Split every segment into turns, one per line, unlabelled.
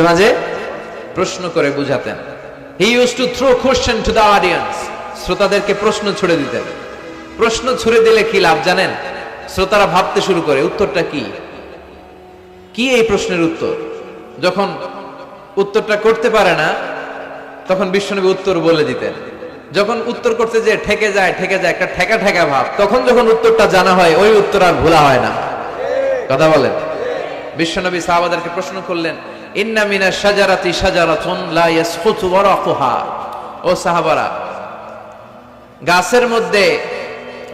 মাঝে প্রশ্ন করে বুঝাতেন। He use to throw question to the audience. শ্রোতাদেরকে প্রশ্ন ছুড়ে দিতেন। প্রশ্ন ছুড়ে দিলে কি লাভ জানেন? শ্রোতারা ভাবতে শুরু করে উত্তরটা কি, কি এই প্রশ্নের উত্তর। যখন উত্তরটা করতে পারে না তখন বিশ্বনবী উত্তর বলে দিতেন। যখন উত্তর করতে যে ঠেকে যায় একটা ঠেকা ঠেকা ভাব, তখন যখন উত্তরটা জানা হয় ওই উত্তর আর ভোলা হয় না। কথা বলেন। বিশ্বনবী সাহাবাদেরকে প্রশ্ন করলেন, ইন্না মিনাশ শাজারাতি শাজারাতুন লা ইয়াসকুতু ওয়ারাকুহা। ও সাহাবারা, গাছের মধ্যে,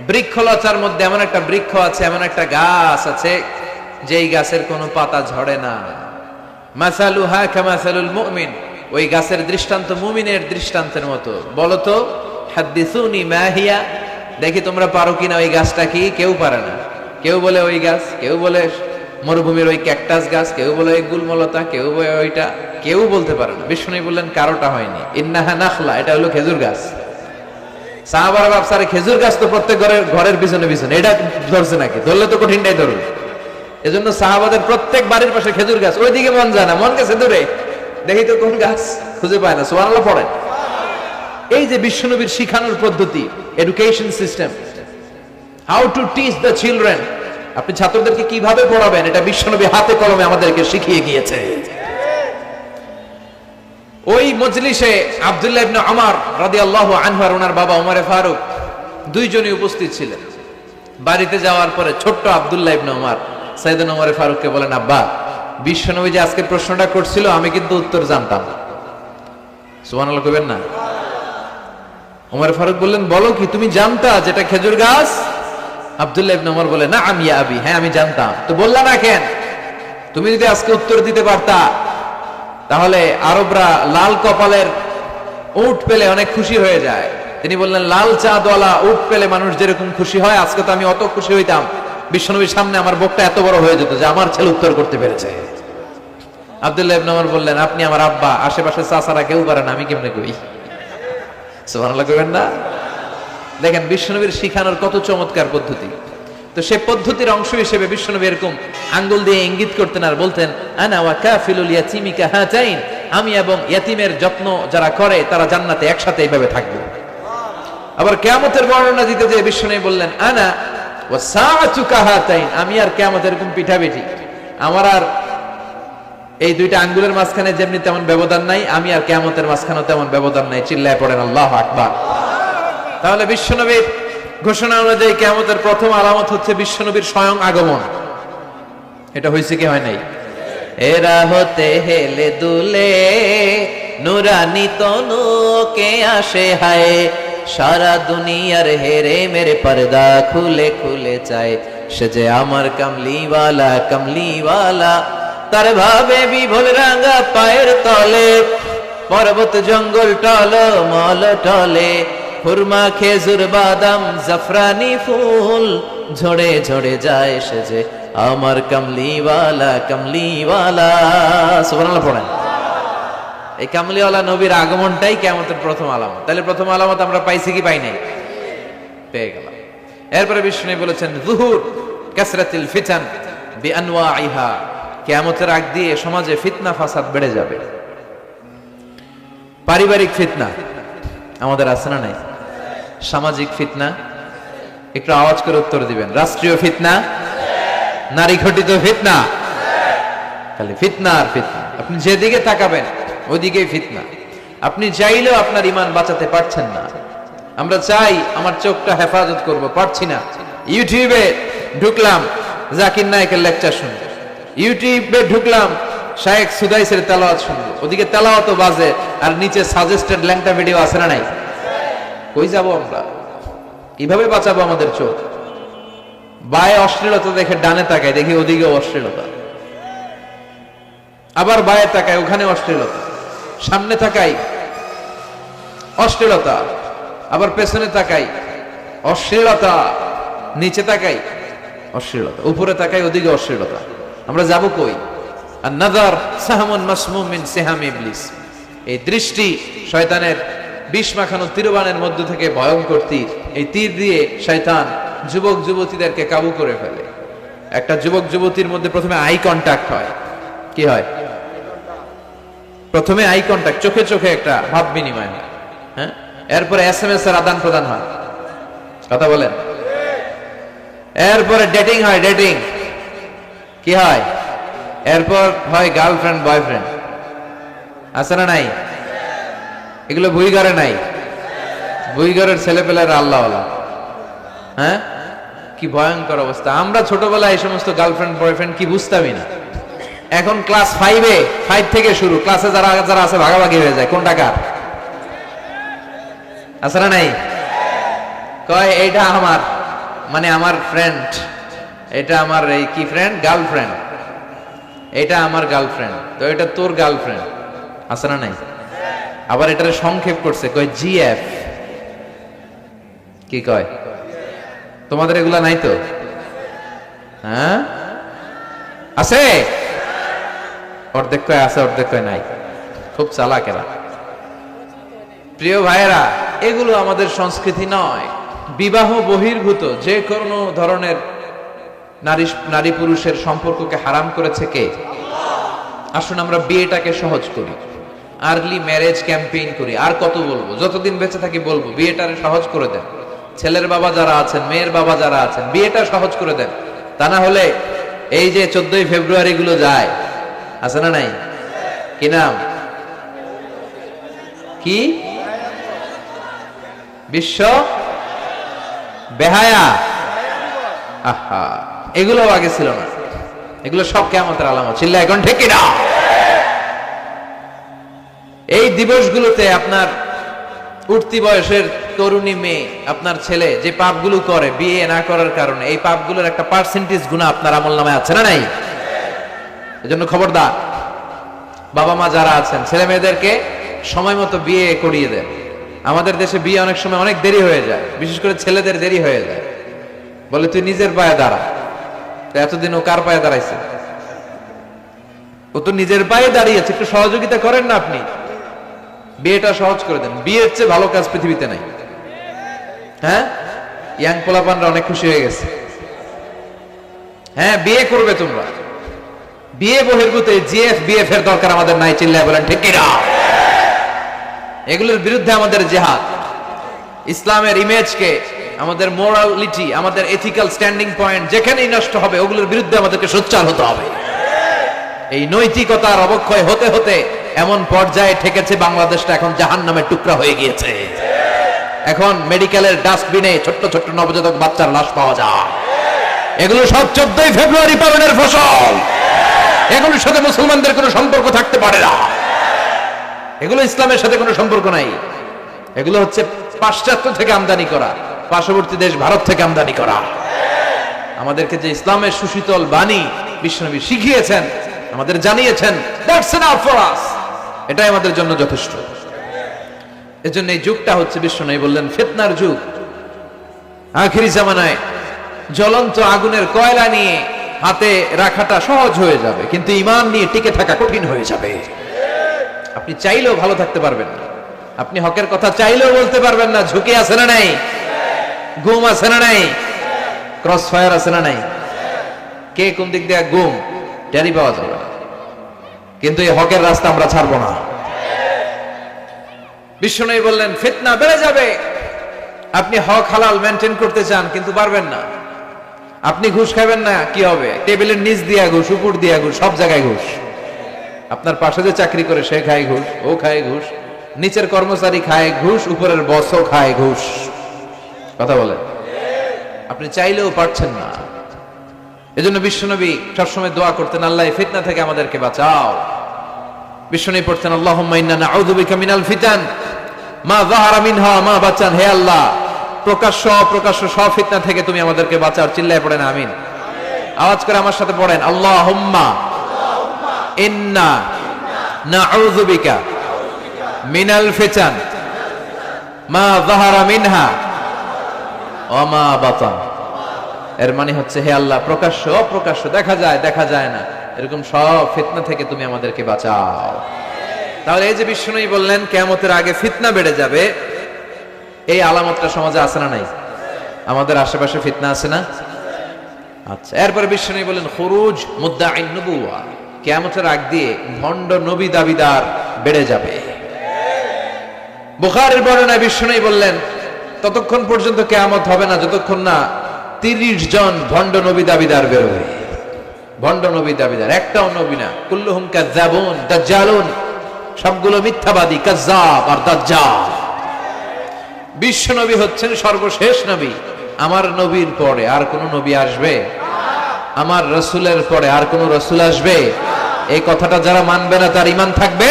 বৃক্ষলতার মধ্যে এমন একটা বৃক্ষ আছে, এমন একটা গাছ আছে যেই গাছের কোনো পাতা ঝরে না। মাসালুহা কামাসালুল মুমিন। ওই গাছের দৃষ্টান্ত মুমিনের দৃষ্টান্তের মতো। বলো তো, হাদ্দিসুনি মা হিয়া, দেখি তোমরা পারো কিনা ওই গাছটা কি? কেউ পারে না। কেউ বলে ওই গাছ, কেউ বলে মরুভূমির ওই ক্যাকটাস গাছ, কেউ বলে ওই গুলমলতা, কেউ বলে ওইটা, কেউ বলতে পারে না। বিষ্ণু বললেন কারোটা হয়নি। ইন্নাহা নাখলা, এটা হলো খেজুর গাছ। সাহাবারা ভাবসারে খেজুর গাছ তো প্রত্যেক ঘরের পিছনে পিছনে, এটা ধরছে নাকি? ধরলে তো কঠিনটাই ধরুন। এজন্য সাহাবাদের প্রত্যেক বাড়ির পাশে খেজুর গাছ। ওইদিকে মন যায় না, মন গেছে দূরে, দেখি তো কোন গাছ, খুঁজে পায় না। সুবহানাল্লাহ পড়েন। এই যে বিশ্বনবীর শিখানোর পদ্ধতি, education system, how to teach the children, আপনি ছাত্রদেরকে কিভাবে পড়াবেন, এটা বিশ্বনবী হাতে কলমে আমাদেরকে শিখিয়ে গিয়েছে। ওই মজলিসে আব্দুল্লাহ ইবনে ওমর রাদিয়াল্লাহু আনহু আর ওনার বাবা ওমর ফারুক দুইজনই উপস্থিত ছিলেন। বাড়িতে যাওয়ার পরে ছোট্ট আব্দুল্লাহ ইবনে ওমর সাইয়েদনা ওমর ফারুককে বলেন, আব্বা, বিশ্বনবী যে আজকে প্রশ্নটা করছিল আমি কিন্তু উত্তর জানতাম। সুবহানাল্লাহ কইবেন না? ওমর ফারুক বললেন, বলো কি, তুমি জানতা যেটা খেজুর গাছ? আব্দুল্লাহ ইবনে ওমর বলে, না আমি আবি, হ্যাঁ আমি জানতাম। তো বললা না কেন? তুমি যদি আজকে উত্তর দিতে পারতা তাহলে আরবরা লাল কপালের উট পেলে অনেক খুশি হয়ে যায়। তিনি বললেন, লাল চাঁদওয়ালা উট পেলে মানুষ যেরকম খুশি হয়, আজকে তো আমি অত খুশি হইতাম, বিশ্বনবীর সামনে আমার বুকটা এত বড় হয়ে যেত যে আমার ছেলে উত্তর করতে পেরেছে। আব্দুল্লাহ ইবনে ওমর বললেন, আপনি আমার আব্বা, আশেপাশে চাচারা কেউ পারে না, আমি কেমনে কই? সুবহানাল্লাহ কইবেন না? দেখেন বিশ্বনবীর শিখানোর কত চমৎকার পদ্ধতি। তো সে পদ্ধতির অংশ হিসেবে বিশ্বনবী এরকম আঙ্গুল দিয়ে ইঙ্গিত করতেন আর বলতেন, আনা ওয়া কাফিলুল ইয়াতীমি কাহাতাইন, আমি এবং ইয়াতীমের যত্ন যারা করে তারা জান্নাতে একসাথে এইভাবে থাকবে। আবার কিয়ামতের বর্ণনা দিতে যে বিশ্বনবী বললেন, আনা ওয়া সাআতু কাহাতাইন, আমি আর কিয়ামত এরকম পিঠাপিঠি, আমার আর এই দুইটা আঙ্গুলের মাঝখানে যেমনি তেমন ব্যবধান নাই, আমি আর কিয়ামতের মাঝখানেও তেমন ব্যবধান নাই। চিল্লায় পড়েন আল্লাহু আকবার। তাহলে বিশ্বনবীর ঘোষণা অনুযায়ী কিয়ামতের প্রথম আলামত হচ্ছে বিশ্বনবীর স্বয়ং আগমন। এটা হয়েছে কি হয় নাই? এরা হতে হেলে দুলে নুরানি তনুকে আসে হায়, সারা দুনিয়ার হেরে মেরে পর্দা খুলে খুলে চায়, সে যে আমার কামলিওয়ালা কামলিওয়ালা, তার ভাবে বিভোল রাঙা পায়ের তলে, পর্বত জঙ্গল টল মল টলে, খুরমা খেজুর বাদাম জাফরানি ফুল ঝরে ঝরে যায়, সে যে আমার কামলিওয়ালা কামলিওয়ালা। সুবহানাল্লাহ পড়েন। এই কামলিওয়ালা নবীর আগমনটাই কিয়ামতের প্রথম আলামত। তাহলে প্রথম আলামত আমরা পাইছি কি পাই নাই? পেয়ে গেলাম। এরপরে বিষ্ণু বলেছেন, যুহুর কাসরাতিল ফিতান বিআনওয়াইহা, কিয়ামতের আগ দিয়ে সমাজে ফিতনা ফাসাদ বেড়ে যাবে। পারিবারিক ফিতনা আমাদের আছে না নাই? সামাজিক ফিতনা, একটু আওয়াজ করে উত্তর দিবেন। রাষ্ট্রীয় ফিতনা, নারী ঘটিত ফিতনা, খালি ফিতনা আর ফিতনা। আপনি যেদিকে তাকাবেন ওইদিকেই ফিতনা। আপনি চাইলেও আপনার ঈমান বাঁচাতে পারছেন না। আমরা চাই আমার চোখটা হেফাজত করব, পারছি না। ইউটিউবে ঢুকলাম, জাকির নায়েকের লেকচার শুনবো, ইউটিউবে ঢুকলাম, শায়েখ সুদাইসের তেলাওয়াত শুনবো, ওদিকে তেলাওয়াতও বাজে আর নিচে সাজেস্টেড ল্যাংটা ভিডিও আছে না নাই? কই যাব আমরা? কিভাবে বাঁচাবো আমাদের চোখ? বায়ে অশ্লীলতা দেখে ডানে তাকায়, দেখি ওদিকে অশ্লীলতা, আবার বায়ে তাকায়, ওখানে অশ্লীলতা, সামনে তাকাই অশ্লীলতা, আবার পেছনে তাকাই অশ্লীলতা, নিচে তাকাই অশ্লীলতা, উপরে তাকাই ওদিকে অশ্লীলতা। আমরা যাব কই? আর নাযার সাহমুন মাসমুম মিন সিহাম ইবলিস, এই দৃষ্টি শয়তানের বিষ মাখানো তীরবানের মধ্য থেকে ভয়ঙ্কর তীর। এই তীর দিয়ে শয়তান যুবক যুবতীদেরকে কাবু করে ফেলে। একটা যুবক যুবতীর মধ্যে প্রথমে আই কন্টাক্ট হয়। কি হয়? প্রথমে আই কন্টাক্ট, চোখে চোখে একটা ভাব বিনিময় হয়, হ্যাঁ, এরপরে SMS এর আদান প্রদান হয়, কথা বলেন, এরপরে ডেটিং হয়, ডেটিং কি হয়, এরপর হয় গার্লফ্রেন্ড বয়ফ্রেন্ড, আছে না নাই? এগুলো ভুইঘরে নাই, ভুইঘরের ছেলেপেলেরা আল্লাহওয়ালা, হ্যাঁ, কি ভয়ঙ্কর অবস্থা। আমরা ছোটবেলায় এই সমস্ত গার্লফ্রেন্ড বয়ফ্রেন্ড কি বুঝতামই না। এখন ক্লাস 5 থেকে শুরু, ক্লাসে যারা যারা আছে ভাগাভাগি হয়ে যায়, কোনটা কার, আছে না নাই? কয় এইটা আমার, মানে আমার ফ্রেন্ড, এটা আমার এই কি ফ্রেন্ড, গার্লফ্রেন্ড, এটা আমার গার্লফ্রেন্ড, তো এটা তোর গার্লফ্রেন্ড, আছে না নাই? আবার এটারে সংক্ষেপ করছে, কয় GF, কি কয়? তোমাদের এগুলা নাই তো? হ্যাঁ আছে, অর্ধেক কয় আছে, অর্ধেক কয় নাই, খুব চালাকেরা। প্রিয় ভাইয়েরা, এগুলো আমাদের সংস্কৃতি নয়। বিবাহ বহির্ভূত যে কোনো ধরনের নারী পুরুষের সম্পর্ককে হারাম করেছে কে? আসুন আমরা বিয়েটাকে সহজ করি, আর্লি ম্যারেজ ক্যাম্পেইন করি। আর কত বলবো, যতদিন বেঁচে থাকি বলবো, বিয়েটারে সহজ করে দেন। ছেলের বাবা যারা আছেন, মেয়ের বাবা যারা আছেন, বিয়েটা সহজ করে দেন। তা না হলে এই যে 14ই ফেব্রুয়ারি গুলো যায়, আছে না নাই? কি নাম, কি বিশ্ব বেহায়া, আহা, এগুলো আগে ছিল না, এগুলো সব কিয়ামতের আলামত। চিল্লা এখন ঠিক কিনা? এই দিবসগুলোতে আপনার উঠতি বয়সের তরুণী মেয়ে, আপনার ছেলে যে পাপগুলো করে বিয়ে না করার কারণে, এই পাপগুলোর একটা পার্সেন্টেজ গুনাহ আপনার আমলনামায় আছে না নাই? এজন্য খবরদার, বাবা মা যারা আছেন, ছেলে মেয়েদেরকে সময় মতো বিয়ে করিয়ে দেন। আমাদের দেশে বিয়ে অনেক সময় অনেক দেরি হয়ে যায়, বিশেষ করে ছেলেদের দেরি হয়ে যায়। বলে তুই নিজের পায়ে দাঁড়া, তো এতদিন ও কার পায়ে দাঁড়াইছে? ও তো নিজের পায়ে দাঁড়িয়েছে, একটু সহযোগিতা করেন না আপনি, বিয়েটা সহজ করে দেন। বিয়ের চেয়ে ভালো কাজ পৃথিবীতে নাই। হ্যাঁ, ইয়াং পোলাপানরা অনেক খুশি হয়ে গেছে। হ্যাঁ, বিয়ে করবে তোমরা, বিয়ে বহির্ভূত GF BF এর দরকার আমাদের নাই। চিল্লায় বলেন ঠিক কিনা? এগুলোর বিরুদ্ধে আমাদের জিহাদ। ইসলামের ইমেজকে, আমাদের মোরালিটি, আমাদের এথিক্যাল স্ট্যান্ডিং পয়েন্ট যেখানেই নষ্ট হবে, ওগুলোর বিরুদ্ধে আমাদেরকে সোচ্চার হতে হবে। এই নৈতিকতার অবক্ষয় হতে হতে এমন পর্যায়ে ঠেকেছে, বাংলাদেশটা এখন জাহান্নামের টুকরা হয়ে গিয়েছে। এখন মেডিকেলের ডাস্টবিনে ছোট্ট ছোট্ট নবজাতক বাচ্চার লাশ পাওয়া যায়। এগুলো সব 14ই ফেব্রুয়ারি পালনের ফসল। এগুলোর সাথে মুসলমানদের কোনো সম্পর্ক থাকতে পারে না। এগুলো ইসলামের সাথে কোনো সম্পর্ক নাই। এগুলো হচ্ছে পাশ্চাত্য থেকে আমদানি করা, পার্শ্ববর্তী দেশ ভারত থেকে আমদানি করা। আমাদেরকে যে ইসলামের সুশীতল বাণী বিশ্বনবী শিখিয়েছেন, আমাদের জানিয়েছেন, দ্যাটস এনাফ ফর আস, এটাই আমাদের জন্য যথেষ্ট। এজন্য এই যুগটা হচ্ছে, বিশ্বনবী বললেন, ফিতনার যুগ। আখিরি জামানায় জ্বলন্ত আগুনের কয়লা নিয়ে হাতে রাখাটা সহজ হয়ে যাবে, কিন্তু ঈমান নিয়ে টিকে থাকা কঠিন হয়ে যাবে। আপনি চাইলেও ভালো থাকতে পারবেন না, আপনি হকের কথা চাইলেও বলতে পারবেন না। ঝুঁকি আছে না নাই? গুম আছে না নাই? ক্রস ফায়ার আছে না নাই? কে কোন দিক দিয়ে গুম টেরি পাওয়া যাবে, কিন্তু এই হকের রাস্তা আমরা ছাড়বো না। বিশ্বনবী বললেন, ফিতনা বেড়ে যাবে। আপনি হক হালাল মেনটেন করতে চান, কিন্তু পারবেন না। আপনি ঘুষ খাবেন না, কি হবে? টেবিলের নিচ দিয়া ঘুষ, উপর দিয়া ঘুষ, সব জায়গায় ঘুষ। আপনার পাশে যে চাকরি করে সে খায় ঘুষ, ও খায় ঘুষ, নিচের কর্মচারী খায় ঘুষ, উপরের বসও খায় ঘুষ। কথা বলেন, আপনি চাইলেও পারছেন না। এজন্য বিশ্বনবী সবসময় দোয়া করতেন, আল্লাহ এই ফিতনা থেকে আমাদেরকে বাঁচাও। বিশ্বনবী পড়তেন, আল্লাহুম্মা ইন্না নাউযু বিকা মিনাল ফিতান মা যাহারা মিনহা মা বাতান। হে আল্লাহ, প্রকাশ্য অপ্রকাশ্য সব ফিতনা থেকে তুমি আমাদেরকে বাঁচাও। চিল্লায় পড়েন আমিন। আওয়াজ করে আমার সাথে পড়েন, আল্লাহুম্মা ইন্না নাউযু বিকা মিনাল ফিতান মা যাহারা মিনহা ওয়া মা বাতান। এর মানে হচ্ছে, হে আল্লাহ, প্রকাশ্য অপ্রকাশ্য, দেখা যায় দেখা যায় না, এরকম সব ফিতনা থেকে তুমি আমাদেরকে বাঁচাও। তাহলে এই যে বিশ্বনবী বললেন কিয়ামতের আগে ফিতনা বেড়ে যাবে, এই আলামতটা সমাজে আছে না নাই? আমাদের আশেপাশে ফিতনা আছে না? আচ্ছা, এরপরে বিশ্বনবী বললেন, খুরুজ মুদ্দাঈন নবুওয়া, কিয়ামতের আগ দিয়ে ভণ্ড নবী দাবিদার বেড়ে যাবে। বুখারীর বর্ণনায় বিষ্ণু বললেন, ততক্ষণ পর্যন্ত কিয়ামত হবে না যতক্ষণ না 30 জন ভণ্ড নবী দাবিদার বেরোবে। ভণ্ড নবী দাবিদার, একটাও নবী না। কুল্লুহুম কাযযাবুন দাজ্জালুন, সবগুলো মিথ্যাবাদী, কাযযাব আর দাজ্জাল। বিশ্ব নবী হচ্ছেন সর্বশেষ নবী। আমার নবীর পরে আর কোন নবী আসবে? আমার রাসূলের পরে আর কোন রাসূল আসবে? এই কথাটা যারা মানবে না তার ঈমান থাকবে?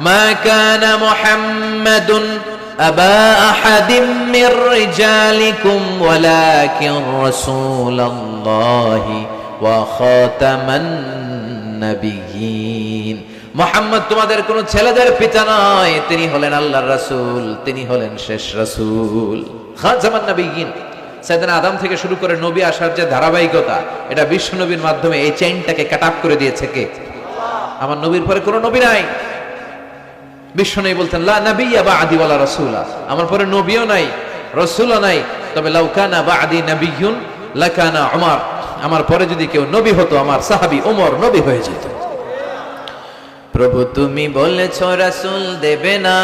মা কানা মুহাম্মাদুন আবা আহাদিম মির রিজালিকুম ওয়ালাকিন রাসূলুল্লাহি ওয়া খাতামান নাবিয়্যিন। মুহাম্মদ তোমাদের কোন ছেলেদের পিতা নয়, তিনি হলেন আল্লাহর রাসূল, তিনি হলেন শেষ রাসূল। খাতামান নাবিয়্যিন, সাইয়েদনা আদম থেকে শুরু করে নবী আসার যে ধারাবাহিকতা, এটা বিশ্ব নবীর মাধ্যমে এই চেইনটাকে কাট আপ করে দিয়েছে কে? আমার নবীর পরে কোনো নবী নাই। বিশ্ব নবী বলতেন, লা নাবিয়্যা বা'দি ওয়ালা রাসূলা, আমার পরে নবীও নাই, রাসূলও নাই, তবে লাউ কানা বা'দি নাবিয়্যুন লাকানা উমর, আমার পরে যদি কেউ নবী হতো আমার সাহাবী ওমর নবী হয়ে যেত। প্রভু তুমি বলেছো রাসূল দেবে না,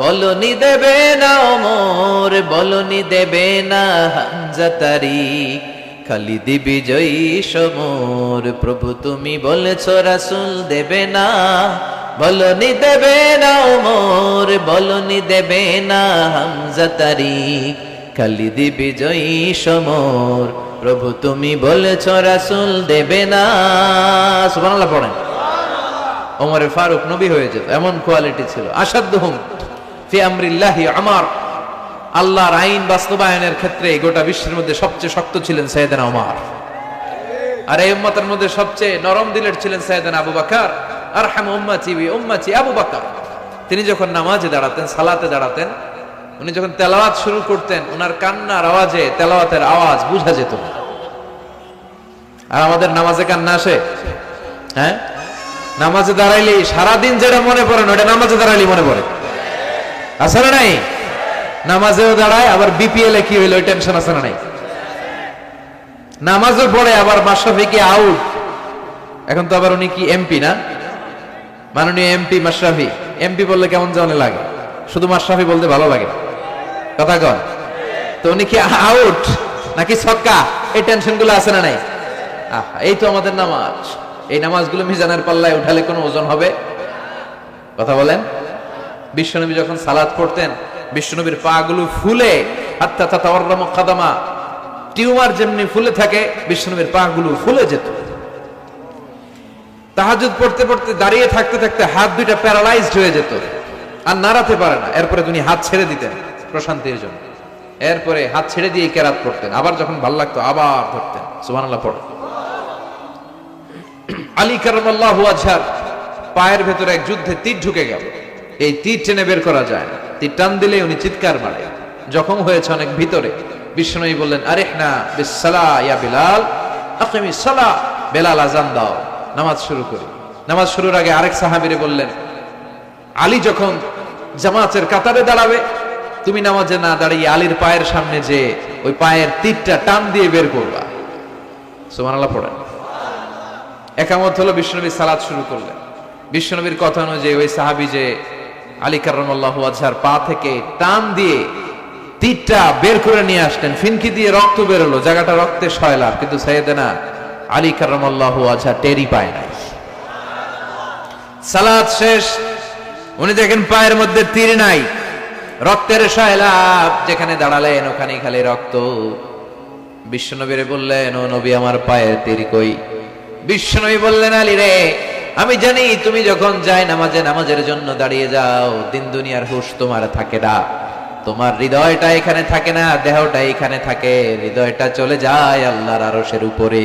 বলনি দেবে না ওমর, বলনি দেবে না হামজা তারিক, খালিদ বিজয়ী সমর। প্রভু তুমি বলেছো রাসূল দেবে না, বলনি দেবে না ওমর, বলনি দেবে না হামজা তারিক, খালিদ বিজয়ী সমর। প্রভু তুমি বলেছো রাসূল দেবে না। সুবহানাল্লাহ পড়েন। ওমর ফারুক নবী হয়ে যেত, এমন কোয়ালিটি ছিল। আসাদুহুম ফি আমরিল্লাহি উমর, আল্লাহর আইন বাস্তবায়নের ক্ষেত্রে গোটা বিশ্বের মধ্যে সবচেয়ে শক্ত ছিলেন সাইয়েদনা ওমর। আর এই উম্মতের মধ্যে সবচেয়ে নরম দিলের ছিলেন সাইয়েদনা আবু বকর। আরহামু উম্মতি বি উম্মতি আবু বকর। তিনি যখন নামাজে দাঁড়াতেন, সালাতে দাঁড়াতেন, উনি যখন তেলাওয়াত শুরু করতেন, ওনার কান্নার আওয়াজে তেলাওয়াতের আওয়াজ বোঝা যেত না। আর আমাদের নামাজে কান্না আসে? হ্যাঁ, নামাজে দাঁড়াইলে সারাদিন যেটা মনে পড়ে না ওটা নামাজে দাঁড়াইলে মনে পড়ে। আছে না নাই? নামাজেও দাঁড়ায়, আবার বিপিএল এ কি হইলো ওই টেনশন আছে না নাই? নামাজও পড়ে, আবার মাশরাফি কি আউট, এখন তো আবার উনি কি এমপি না, মাননীয় এমপি মাশরাফি। এমপি বললে কেমন জানে লাগে, শুধু মাশরাফি বলতে ভালো লাগে, কথা কন। তো উনি কি আউট নাকি ছক্কা, এই টেনশন গুলো আছে না নাই? এই তো আমাদের নামাজ। এই নামাজগুলো মিজানের পাল্লায় উঠালে কোনো ওজন হবে? কথা বলেন। বিশ্বনবী যখন সালাত পড়তেন, বিশ্বনবীর পা গুলো ফুলে, হাত্তা তাতাওয়াররামু কাদামা, টিউমার যেমনি ফুলে থাকে বিশ্বনবীর পা গুলো ফুলে যেত। তাহাজ্জুদ পড়তে পড়তে দাঁড়িয়ে থাকতে থাকতে হাত দুইটা প্যারালাইজড হয়ে যেত, আর নাড়াতে পারে না। এরপরে তিনি হাত ছেড়ে দিতেন প্রশান্তির জন্য, এরপরে হাত ছেড়ে দিয়ে কেরাত পড়তেন, আবার যখন ভালো লাগতো আবার ধরতেন। সুবহানাল্লাহ পড়ে। আলী কারামাল্লাহু ওয়াজহার পায়ের ভেতরে এক যুদ্ধে তীর ঢুকে গেল। এই তীর টেনে বের করা যায় না, তীর টান দিলে উনি চিৎকার মারে, জখম হয়েছে অনেক ভিতরে। বিশ্বনবী বললেন, আরিহনা বিসসালাহ ইয়া বিলাল, আকিমিস সালাহ, বেলাল আযান দাও, নামাজ শুরু করি। নামাজ শুরুর আগে আরেক সাহাবীরে বললেন, আলী যখন জামাতের কাতারে দাঁড়াবে, তুমি নামাজে না দাঁড়িয়ে আলীর পায়ের সামনে যে ওই পায়ের তীরটা টান দিয়ে বের করবা। সুবহানাল্লাহ পড়েন। একামত হলো, বিশ্বনবী সালাত শুরু করলেন। বিশ্বনবীর কথা অনুযায়ী ওই সাহাবী যে আলী কারামাল্লাহু ওয়াজহার পা থেকে টান দিয়ে তীরটা বের করে নিয়ে আসলেন, ফিনকি দিয়ে রক্ত বেরোলো, জায়গাটা রক্তে সয়লাভ, কিন্তু সাইয়েদনা আলী কারামাল্লাহু ওয়াজহা টেরি পায় নাই। সালাত শেষ, উনি দেখেন পায়ের মধ্যে তীর নাই, রক্তের সয়লাভ, যেখানে দাঁড়ালেন ওখানে খালি রক্ত। বিশ্বনবীরে বললেন, ও নবী আমার পায়ের তীর কই? বিশ্বনবী বললেন, আলী রে, আমি জানি তুমি যখন যায় নামাজে নামাজের জন্য দাঁড়িয়ে যাও, দিন দুনিয়ার হুঁশ তোমার থাকে না, তোমার হৃদয়টা এখানে থাকে না, দেহটা এখানে থাকে, হৃদয়টা চলে যায় আল্লাহর আরশের উপরে।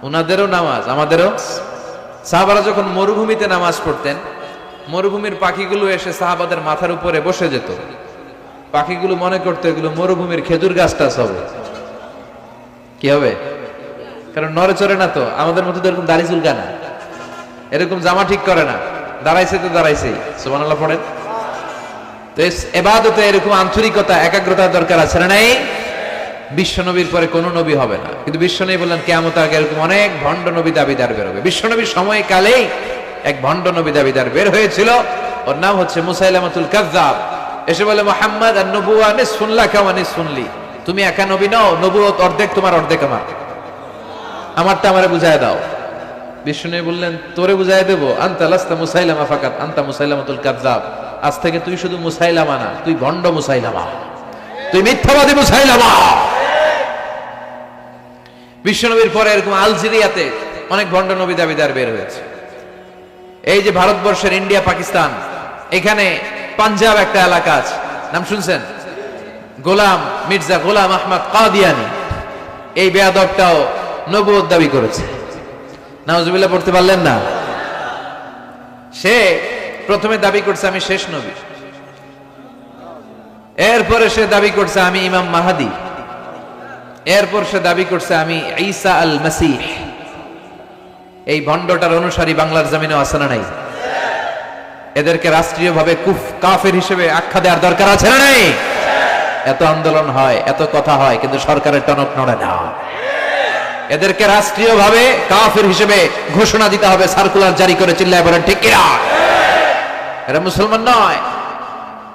উনাদেরও নামাজ, আমাদেরও। সাহাবারা যখন মরুভূমিতে নামাজ পড়তেন, মরুভূমির পাখিগুলো এসে সাহাবাদের মাথার উপরে বসে যেত। পাখিগুলো মনে করতো এগুলো মরুভূমির খেজুর গাছটা হবে, কি হবে, কারণ নড়ে চড়ে না তো, আমাদের মতো এরকম দাড়ি চুলকা না, এরকম জামা ঠিক করে না, দাঁড়াইছে তো দাঁড়াইছেই। সুবহানাল্লাহ পড়েন। তো ইবাদতে এরকম আন্তরিকতা, একাগ্রতা দরকার আছে না নাই? বিশ্বনবীর পরে কোনো নবী হবে না, কিন্তু বিশ্বনবী বললেন কিয়ামত আগে এরকম অনেক ভণ্ড নবী দাবিদার বের হবে। বিশ্বনবীর সময়কালেই এক ভণ্ড নবী দাবিদার বের হয়েছিল, ওর নাম হচ্ছে মুসাইলামাতুল কাযযাব। এসে বলে মুহাম্মদ আন-নবুওয়া নিসফুন লাকা ওয়া নিসফুন লি, তুমি একা নবী নও, নবুয়ত অর্ধেক তোমার অর্ধেক আমার, আমারটা আমারে বুঝায় দাও। বিষ্ণু বললেন তোরে বুঝাই দেবো, আনতা লাস্তা মুসাইলামা ফাকাত আনতা মুসাইলামাতুল কাযযাব, আজ থেকে তুই শুধু মুসাইলামা না, তুই ভণ্ড মুসাইলামা, তুই মিথ্যাবাদী মুসাইলামা। বিশ্বনবীর পরে এরকম আলজেরিয়াতে অনেক ভণ্ড নবী দাবিদার বের হয়েছে। এই যে ভারতবর্ষের ইন্ডিয়া পাকিস্তান, এখানে পাঞ্জাব একটা এলাকা আছে, নাম শুনছেন? গোলাম মির্জা গোলাম আহমদ কাদিয়ানি, এই বেয়াদবটাও নবুয়ত দাবি করেছে। নাউজুবিল্লাহ পড়তে পারলেন না? সে প্রথমে দাবি করছে আমি শেষ নবী, এরপরে সে দাবি করছে আমি ইমাম মাহাদি, এরপর সে দাবি করছে আমি ঈসা আল মাসিহ। এই ভণ্ডটার অনুসারী বাংলার জমিনে আছে না নাই? এদেরকে রাষ্ট্রীয়ভাবে কাফের হিসেবে আখ্যা দেওয়ার দরকার আছে না নাই? এত আন্দোলন হয়, এত কথা হয়, কিন্তু সরকারের টনক নড়ে না। এদেরকে রাষ্ট্রীয়ভাবে কাফের হিসেবে ঘোষণা দিতে হবে, সার্কুলার জারি করে চিল্লায় বলেন ঠিক কিনা? এরা মুসলমান নয়,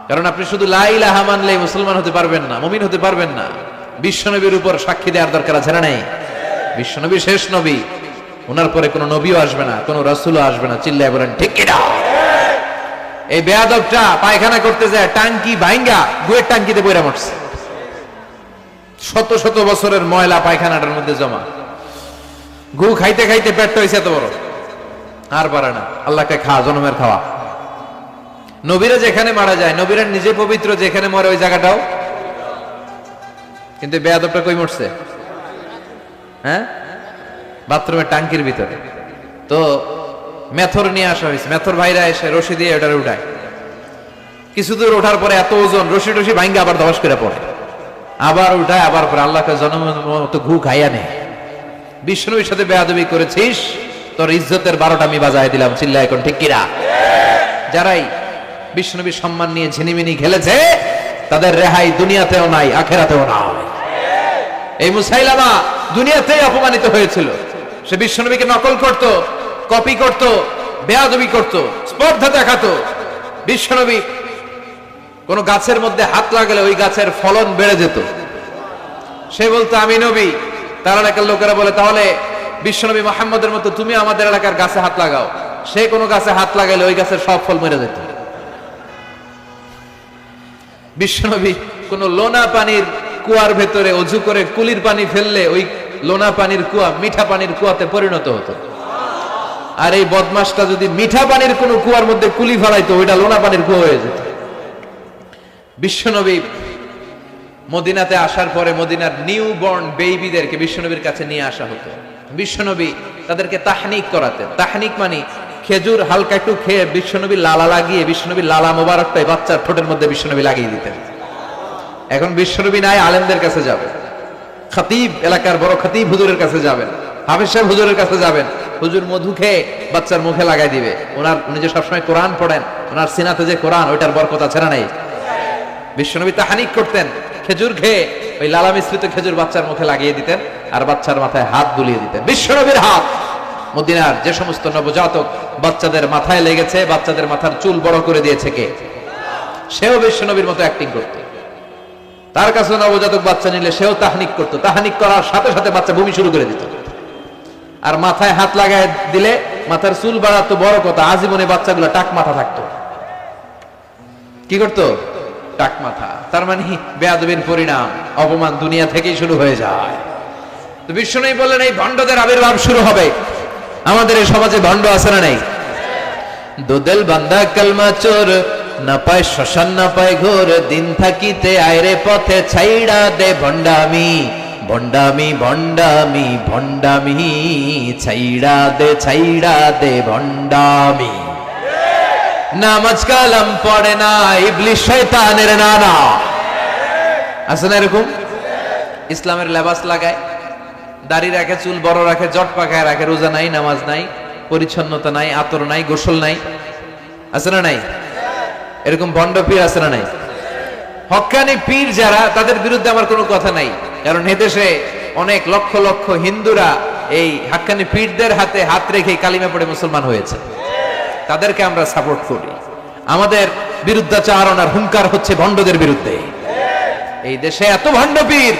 কারণ আপনি শুধু লা ইলাহা মানলেই মুসলমান হতে পারবেন না, মুমিন হতে পারবেন না। বিশ্বনবীর উপর সাক্ষী দেওয়ার দরকার আছে না নাই? বিশ্বনবী শেষ নবী, ওনার পরে কোনো নবীও আসবে না, কোনো রাসূলও আসবে না, চিল্লায় বলেন ঠিক কিনা? এই বেয়াদবটা পায়খানা করতে যায় টাঙ্কি ভাঙ্গা গুয়ের টাঙ্কিতে বইরা মরছে, শত শত বছরের ময়লা পায়খানাটার মধ্যে জমা, গু খাইতে খাইতে পেটটা হয়েছে এত বড়, আর পারে না। আল্লাহকে খা, জনমের খাওয়া। নবীরা যেখানে মারা যায়, নবীরা নিজে পবিত্র, যেখানে মরে ওই জায়গাটাও, কিন্তু বেয়াদবটা কই মরছে? হ্যাঁ, বাথরুমের টাঙ্কির ভিতরে। তো মেথর নিয়ে আসা হয়েছে, মেথর ভাইরা এসে রশি দিয়ে ওটারে উঠায়, কিছু দূর ওঠার পরে এত ওজন, রশি টশি ভাঙ্গা আবার ধস করে পড়ে, আবার উঠায়, আবার পরে আল্লাহকে জনমের মতো ঘু খাইয়া নেয়। বিষ্ণুর সাথে বেয়াদবি করেছিস, তোর ইজ্জতের 12টা আমি বাজায় দিলাম, চিল্লা এখন ঠিক কিনা? যারাই বিষ্ণুবীর সম্মান নিয়ে ঝিনিমিনি খেলেছে, তাদের রেহাই দুনিয়াতেও নাই, আখেরাতেও নাই। এই মুসাইলামা দুনিয়াতেই অপমানিত হয়েছিল। সে বিশ্বনবীকে নকল করত, কপি করত, বেয়াদবি করত, স্পর্ধা দেখাতো। বিশ্বনবী কোন গাছের মধ্যে হাত লাগালে ওই গাছের ফলন বেড়ে যেত। সে বলতো আমি নবী, তার এলাকার লোকেরা বলে তাহলে বিশ্বনবী মুহাম্মদের মতো তুমি আমাদের এলাকার গাছে হাত লাগাও। সে কোনো গাছে হাত লাগালে ওই গাছের সব ফল মরে যেত। বিশ্বনবী কোন লোনা পানির কুয়ার ভেতরে অজু করে কুলির পানি ফেললে ওই লোনা পানির কুয়া মিঠা পানির কুয়াতে পরিণত হতো। আর এই বদমাসটা যদি মিঠা পানির কোন কুয়ার মধ্যে কুলি ফেলাইতো, ওইটা লোনা পানির কুয়া হয়ে যেত। বিশ্বনবী মদিনাতে আসার পরে মদিনার নিউ বর্ন বেবিদেরকে বিশ্বনবীর কাছে নিয়ে আসা হতো। বিশ্বনবী তাদেরকে তাহনিক করাতেন। তাহনিক মানে খেজুর হালকা একটু খেয়ে বিশ্বনবী লালা লাগিয়ে, বিশ্বনবী লালা মোবারকটাই বাচ্চার ঠোঁটের মধ্যে বিশ্বনবী লাগিয়ে দিতেন। এখন বিশ্বনবী নাই, আলেমদের কাছে যাবেন, খতিব এলাকার বড় খতিব হুজুরের কাছে যাবেন, হাফেজ সাহেব হুজুরের কাছে যাবেন, হুজুর মধু খেয়ে বাচ্চার মুখে লাগাই দিবে। উনি যে সবসময় কোরআন পড়েন, ওনার সিনাতে যে কোরআন, ওইটার বরকত আছে না নাই? বিশ্বনবী তাহনিক করতেন, খেজুর খেয়ে ওই লালা মিশ্রিত খেজুর বাচ্চার মুখে লাগিয়ে দিতেন, আর বাচ্চার মাথায় হাত বুলিয়ে দিতেন। বিশ্বনবীর হাত মদিনার যে সমস্ত নবজাতক বাচ্চাদের মাথায় লেগেছে, বাচ্চাদের মাথার চুল বড় করে দিয়েছে কে? সেও বিশ্বনবীর মতো অ্যাক্টিং করত। তার কাছে নবজাতক বাচ্চা নিলে সেও তাহনিক করত। তাহনিক করার সাথে সাথে বাচ্চা বমি শুরু করে দিত। আর মাথায় হাত লাগায় দিলে মাথার চুল বাড়াতো, বড় কথা, আজীবনে বাচ্চাগুলো টাক মাথা থাকতো। কি করতো? টাক মাথা। তার মানে বেয়াদবির পরিণাম, অপমান দুনিয়া থেকেই শুরু হয়ে যায়। তো বিশ্বনবী বললেন এই ভণ্ডদের আবির্ভাব শুরু হবে। আমাদের এই সমাজে ভণ্ড আছে না নেই? দুদেল বান্দা কালমা চোর, না পায় শ্মশান না পায় ঘোর, দিন থাকিতে আয়রে পথে ছাইড়া দে ভণ্ডামি, ভণ্ডামি ভণ্ডামি ভণ্ডামি, ছাইড়া দে ভণ্ডামি। নামাজ কালাম পড়ে না, ইবলিস শয়তানের নানা। আছে না এরকম? ইসলামের লেবাস লাগায়, দাড়ি রাখে, চুল বড় রাখে, জট পাকায় রাখে, রোজা নাই, নামাজ নাই, পরিচ্ছন্নতা নাই, আতর নাই, গোসল নাই। আছে না নাই? এরকম ভণ্ড পীর আছে না নাই? হক্কানি পীর যারা, তাদের বিরুদ্ধে আমার কোনো কথা নাই, কারণ এদেশে অনেক লক্ষ লক্ষ হিন্দুরা এই হাক্কানি পীরদের হাতে হাত রেখে কালিমা পড়ে মুসলমান হয়েছে। তাদেরকে আমরা সাপোর্ট করি। আমাদের বিরুদ্ধাচারণার হুঙ্কার হচ্ছে ভণ্ডদের বিরুদ্ধে। এই দেশে এত ভণ্ড পীর,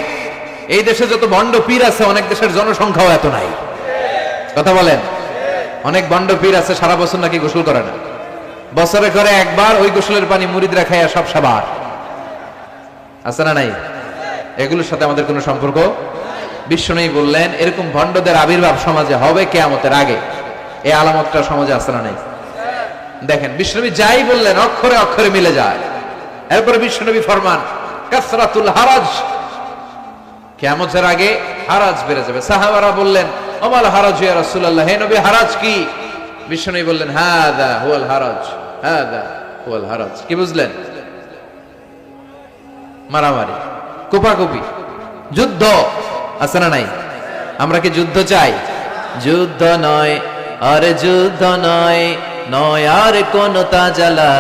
এই দেশে যত ভণ্ড পীর আছে অনেক দেশের জনসংখ্যাও এত নাই। কথা বলেন, অনেক ভণ্ড পীর আছে সারা বছর নাকি গোসল করে না, বছরে করে একবার, ওই গোসলের পানি মুরিদরা খাইয়া সব সাবার। আছে না নাই? এগুলোর সাথে আমাদের কোনো সম্পর্ক। বিশ্বনবী বললেন এরকম ভণ্ডদের আবির্ভাব সমাজে হবে কিয়ামতের আগে। এই আলামতটা সমাজে আছে না নাই? দেখেন বিশ্বনবী যাই বললেন অক্ষরে অক্ষরে মিলে যায়। এরপরে বিশ্বনবী ফরমান কাসরাতুল হারাজ, কিয়ামতের আগে হারাজ বেড়ে যাবে। সাহাবারা বললেন ওমাল হারাজ ইয়া রাসূলুল্লাহ, হে নবী হারাজ কি? বিশ্বনবী বললেন হাদা হুয়াল হারাজ, হাদা হুয়াল হারাজ। কি বুঝলেন? মারামারি, কোপাকুপি, যুদ্ধ। আছে না নাই? আমরা কি যুদ্ধ চাই? যুদ্ধ নয় আর যুদ্ধ নয়, নয় আর কোন তাজালা,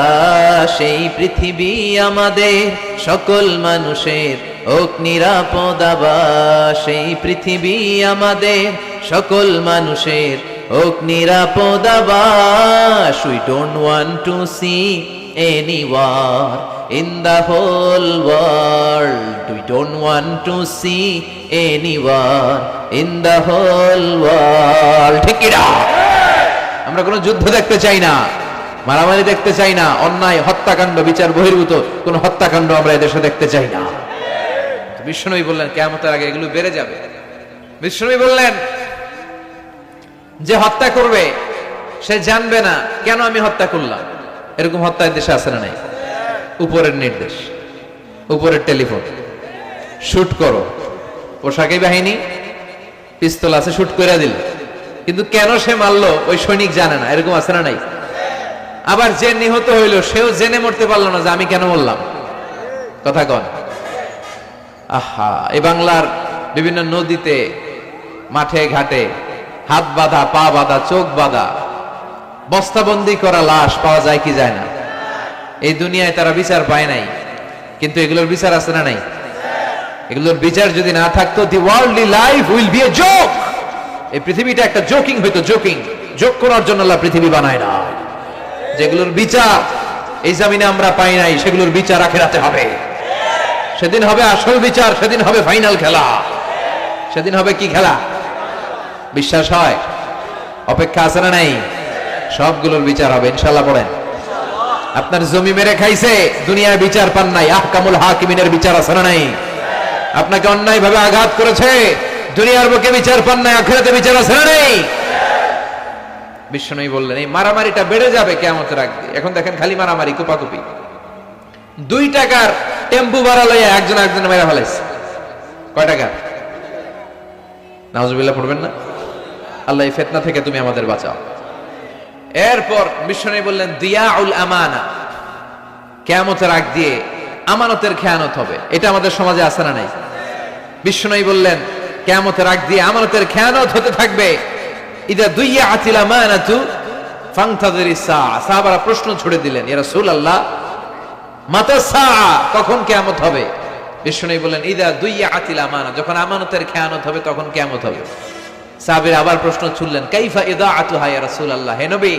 সেই পৃথিবী আমাদের সকল মানুষের হোক নিরাপদ আবাস, সেই পৃথিবী আমাদের সকল মানুষের হোক নিরাপদ আবাস। We don't want to see any war in the whole world. We don't want to see any war in the whole world. ঠিক কি না? আমরা কোনো যুদ্ধ দেখতে চাই না, মারামারি দেখতে চাই না, অন্যায় হত্যাকাণ্ড বিচার বহির্ভূত কোন হত্যাকাণ্ড আমরা এদেশে দেখতে চাই না। বিশ্বনবী বললেন কিয়ামতের আগে এগুলো বেড়ে যাবে। বিশ্বনবী বললেন যে হত্যা করবে সে জানবে না কেন আমি হত্যা করলাম। এরকম হত্যা দেশে আছে না নাই? উপরের নির্দেশ, উপরের টেলিফোন, শুট করো, পোশাকি বাহিনী পিস্তল আছে, শুট করে দিল, কিন্তু কেন সে মারলো ওই সৈনিক জানে না। এরকম আছে না নাই? আবার যে নিহত হইল সেও জেনে মরতে পারলো না যে আমি কেন বললাম। কথা কন। আহা, এই বাংলার বিভিন্ন নদীতে, মাঠে ঘাটে হাত বাঁধা, পা বাঁধা, চোখ বাঁধা, বস্তাবন্দি করা লাশ পাওয়া যায় কি যায় না? এই দুনিয়ায় তারা বিচার পায় নাই, কিন্তু এগুলোর বিচার আছে না নাই? এগুলোর বিচার যদি না থাকতো, the worldly life will be a joke. এই পৃথিবীটা একটা জোকিং হইতো, জোকিং। জোক করার জন্য আল্লাহ পৃথিবী বানায় না। যেগুলোর বিচার এই জমিনে আমরা পাই নাই, সেগুলোর বিচার আখিরাতে হবে। সেদিন হবে আসল বিচার, সেদিন হবে ফাইনাল খেলা। সেদিন হবে কি খেলা? বিশ্বাস হয়? অপেক্ষা আছে না নাই? সবগুলোর বিচার হবে ইনশাআল্লাহ। পড়েন, আপনার জমি মেরে খাইছে, দুনিয়ায় বিচার পান নাই, আহকামুল হাকিমিনের বিচার আছে না নাই? আপনাকে অন্যায় ভাবে আঘাত করেছে, দুনিয়ার বুকে বিচার পান নাই, আখিরাতে বিচার আছে না নাই? বিশ্বনবী বললেন এই মারামারিটা বেড়ে যাবে কিয়ামতের আগে। এখন দেখেন খালি মারামারি, কোপাকুপি। 2 টাকার টেম্পু ভাড়া লইয়া একজন একজনের মেরে ফেলাইছে। কয় টাকা? নাউজুবিল্লাহ পড়বেন না? আল্লাহ এই ফিতনা থেকে তুমি আমাদের বাঁচাও। এরপর বিশ্বনবী বললেন দিয়াউল আমানা, কিয়ামতের আগ দিয়ে আমানতের খেয়ানত হবে। এটা আমাদের সমাজে আছে না নাই? বিশ্বনবী বললেন কিয়ামতের আগ দিয়ে আমানতের খেয়ানত হতে থাকবে। ইদা দুইয়াতিল আমানাতু ফান্তাযিরিস সাআ। সাহাবারা প্রশ্ন ছুড়ে দিলেন, ইয়া রাসূলুল্লাহ মাতা সাআ, কখন কিয়ামত হবে? বিশ্বনবী বললেন ইদা দুইয়াতিল আমানা, যখন আমানতের খেয়ানত হবে তখন কিয়ামত হবে। সাহাবীরা আবার প্রশ্ন ছুড়লেন কাইফা ইদাআতুহা ইয়া রাসূলুল্লাহ, হে নবী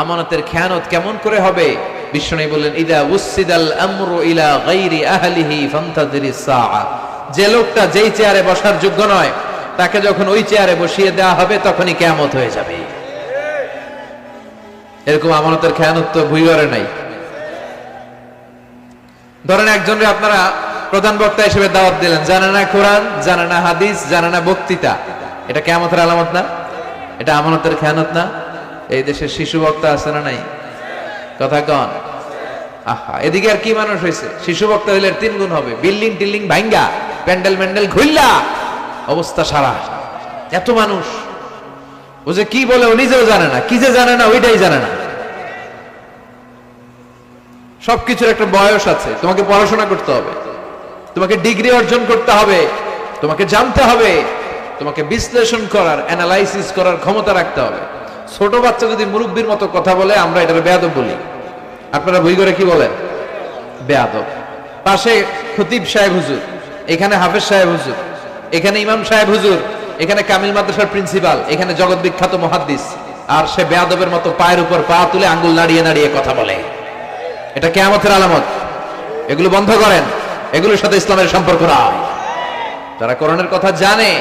আমানতের খেয়ানত কেমন করে হবে? বিশ্বনবী বললেন ইদা উসিদাল আমরু ইলা গায়রি আহলিহি ফান্তাযিরিস সাআ, যে লোকটা যেই চেয়ারে বসার যোগ্য নয় তাকে যখন ওই চেয়ারে বসিয়ে দেওয়া হবে তখনই কিয়ামত হয়ে যাবে। এরকম আমানতের খেয়ানত তো ভুইয়ারে নাই। ধরেন একজনকে আপনারা প্রধান বক্তা হিসেবে দাওয়াত দিলেন, জানে না কোরআন, জানে না হাদিস, জানে না বক্তৃতা। এটা কিয়ামতের আলামত না? এটা আমানতের খেয়ানত না? এই দেশের শিশু বক্তা আছে না নাই? কথা কন। আহা, এদিকে আর কি মানুষ হয়েছে? শিশু বক্তা হইলে 3 গুণ হবে। বিল্ডিং টিল্ডিং ভাঙ্গা, প্যান্ডেল ম্যান্ডেল ঘুরলা, অবস্থা সারা। এত মানুষ, ও যে কি বলে ও নিজেও জানে না, কি যে জানে না ওইটাই জানে না। সবকিছুর একটা বয়স আছে। তোমাকে পড়াশোনা করতে হবে, তোমাকে ডিগ্রি অর্জন করতে হবে, তোমাকে জানতে হবে, তোমাকে বিশ্লেষণ করার, অ্যানালাইসিস করার ক্ষমতা রাখতে হবে। ছোট বাচ্চা যদি মুরব্বির মতো কথা বলে আমরা এটা বেয়াদব বলি। আপনারা বই করে কি বলেন? বেয়াদব। পাশে খতিব সাহেব হুজুর, এখানে হাফেজ সাহেব হুজুর, এখানে ইমাম সাহেব হুজুর, এখানে কামিল মাদ্রাসার প্রিন্সিপাল, এখানে জগৎ বিখ্যাত মুহাদ্দিস, আর সে বেয়াদবের মতো পায়ের উপর পা তুলে আঙ্গুল নাড়িয়ে নাড়িয়ে কথা বলে। এটা কিয়ামতের আলামত। এগুলো বন্ধ করেন, এগুলোর সাথে ইসলামের সম্পর্ক নাই। যারা কোরআনের কথা জানে,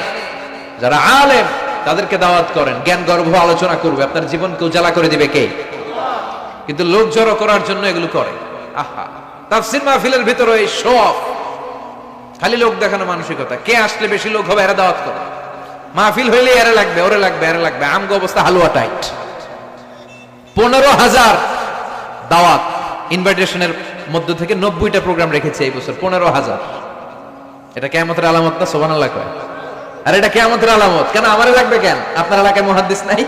যারা আলেম, তাদেরকে দাওয়াত করেন, জ্ঞান গর্ভ আলোচনা করবে, আপনার জীবনকে উজালা করে দিবে কে? কিন্তু লোক জড়ো করার জন্য এগুলো করে। আহা, তাফসীর মাহফিলের ভিতরে এই শো অফ, খালি লোক দেখানো মানসিকতা। কে আসলে বেশি লোক হবে এরা দাওয়াত করে। মাহফিল হইলে এরা লাগবে, ওরে লাগবে, এরা লাগবে। আমগো অবস্থা হালুয়া টাইট। 15,000 দাওয়াত ইনভাইটেশনের মধ্য থেকে 90টা প্রোগ্রাম রেখেছে এই বছর। 15,000। এটা কিয়ামতের আলামত না? সুবহানাল্লাহ কয়। আর এটা কিয়ামতের আলামত। কেন আমারে লাগবে কেন? আপনার এলাকায় মুহাদ্দিস নাই?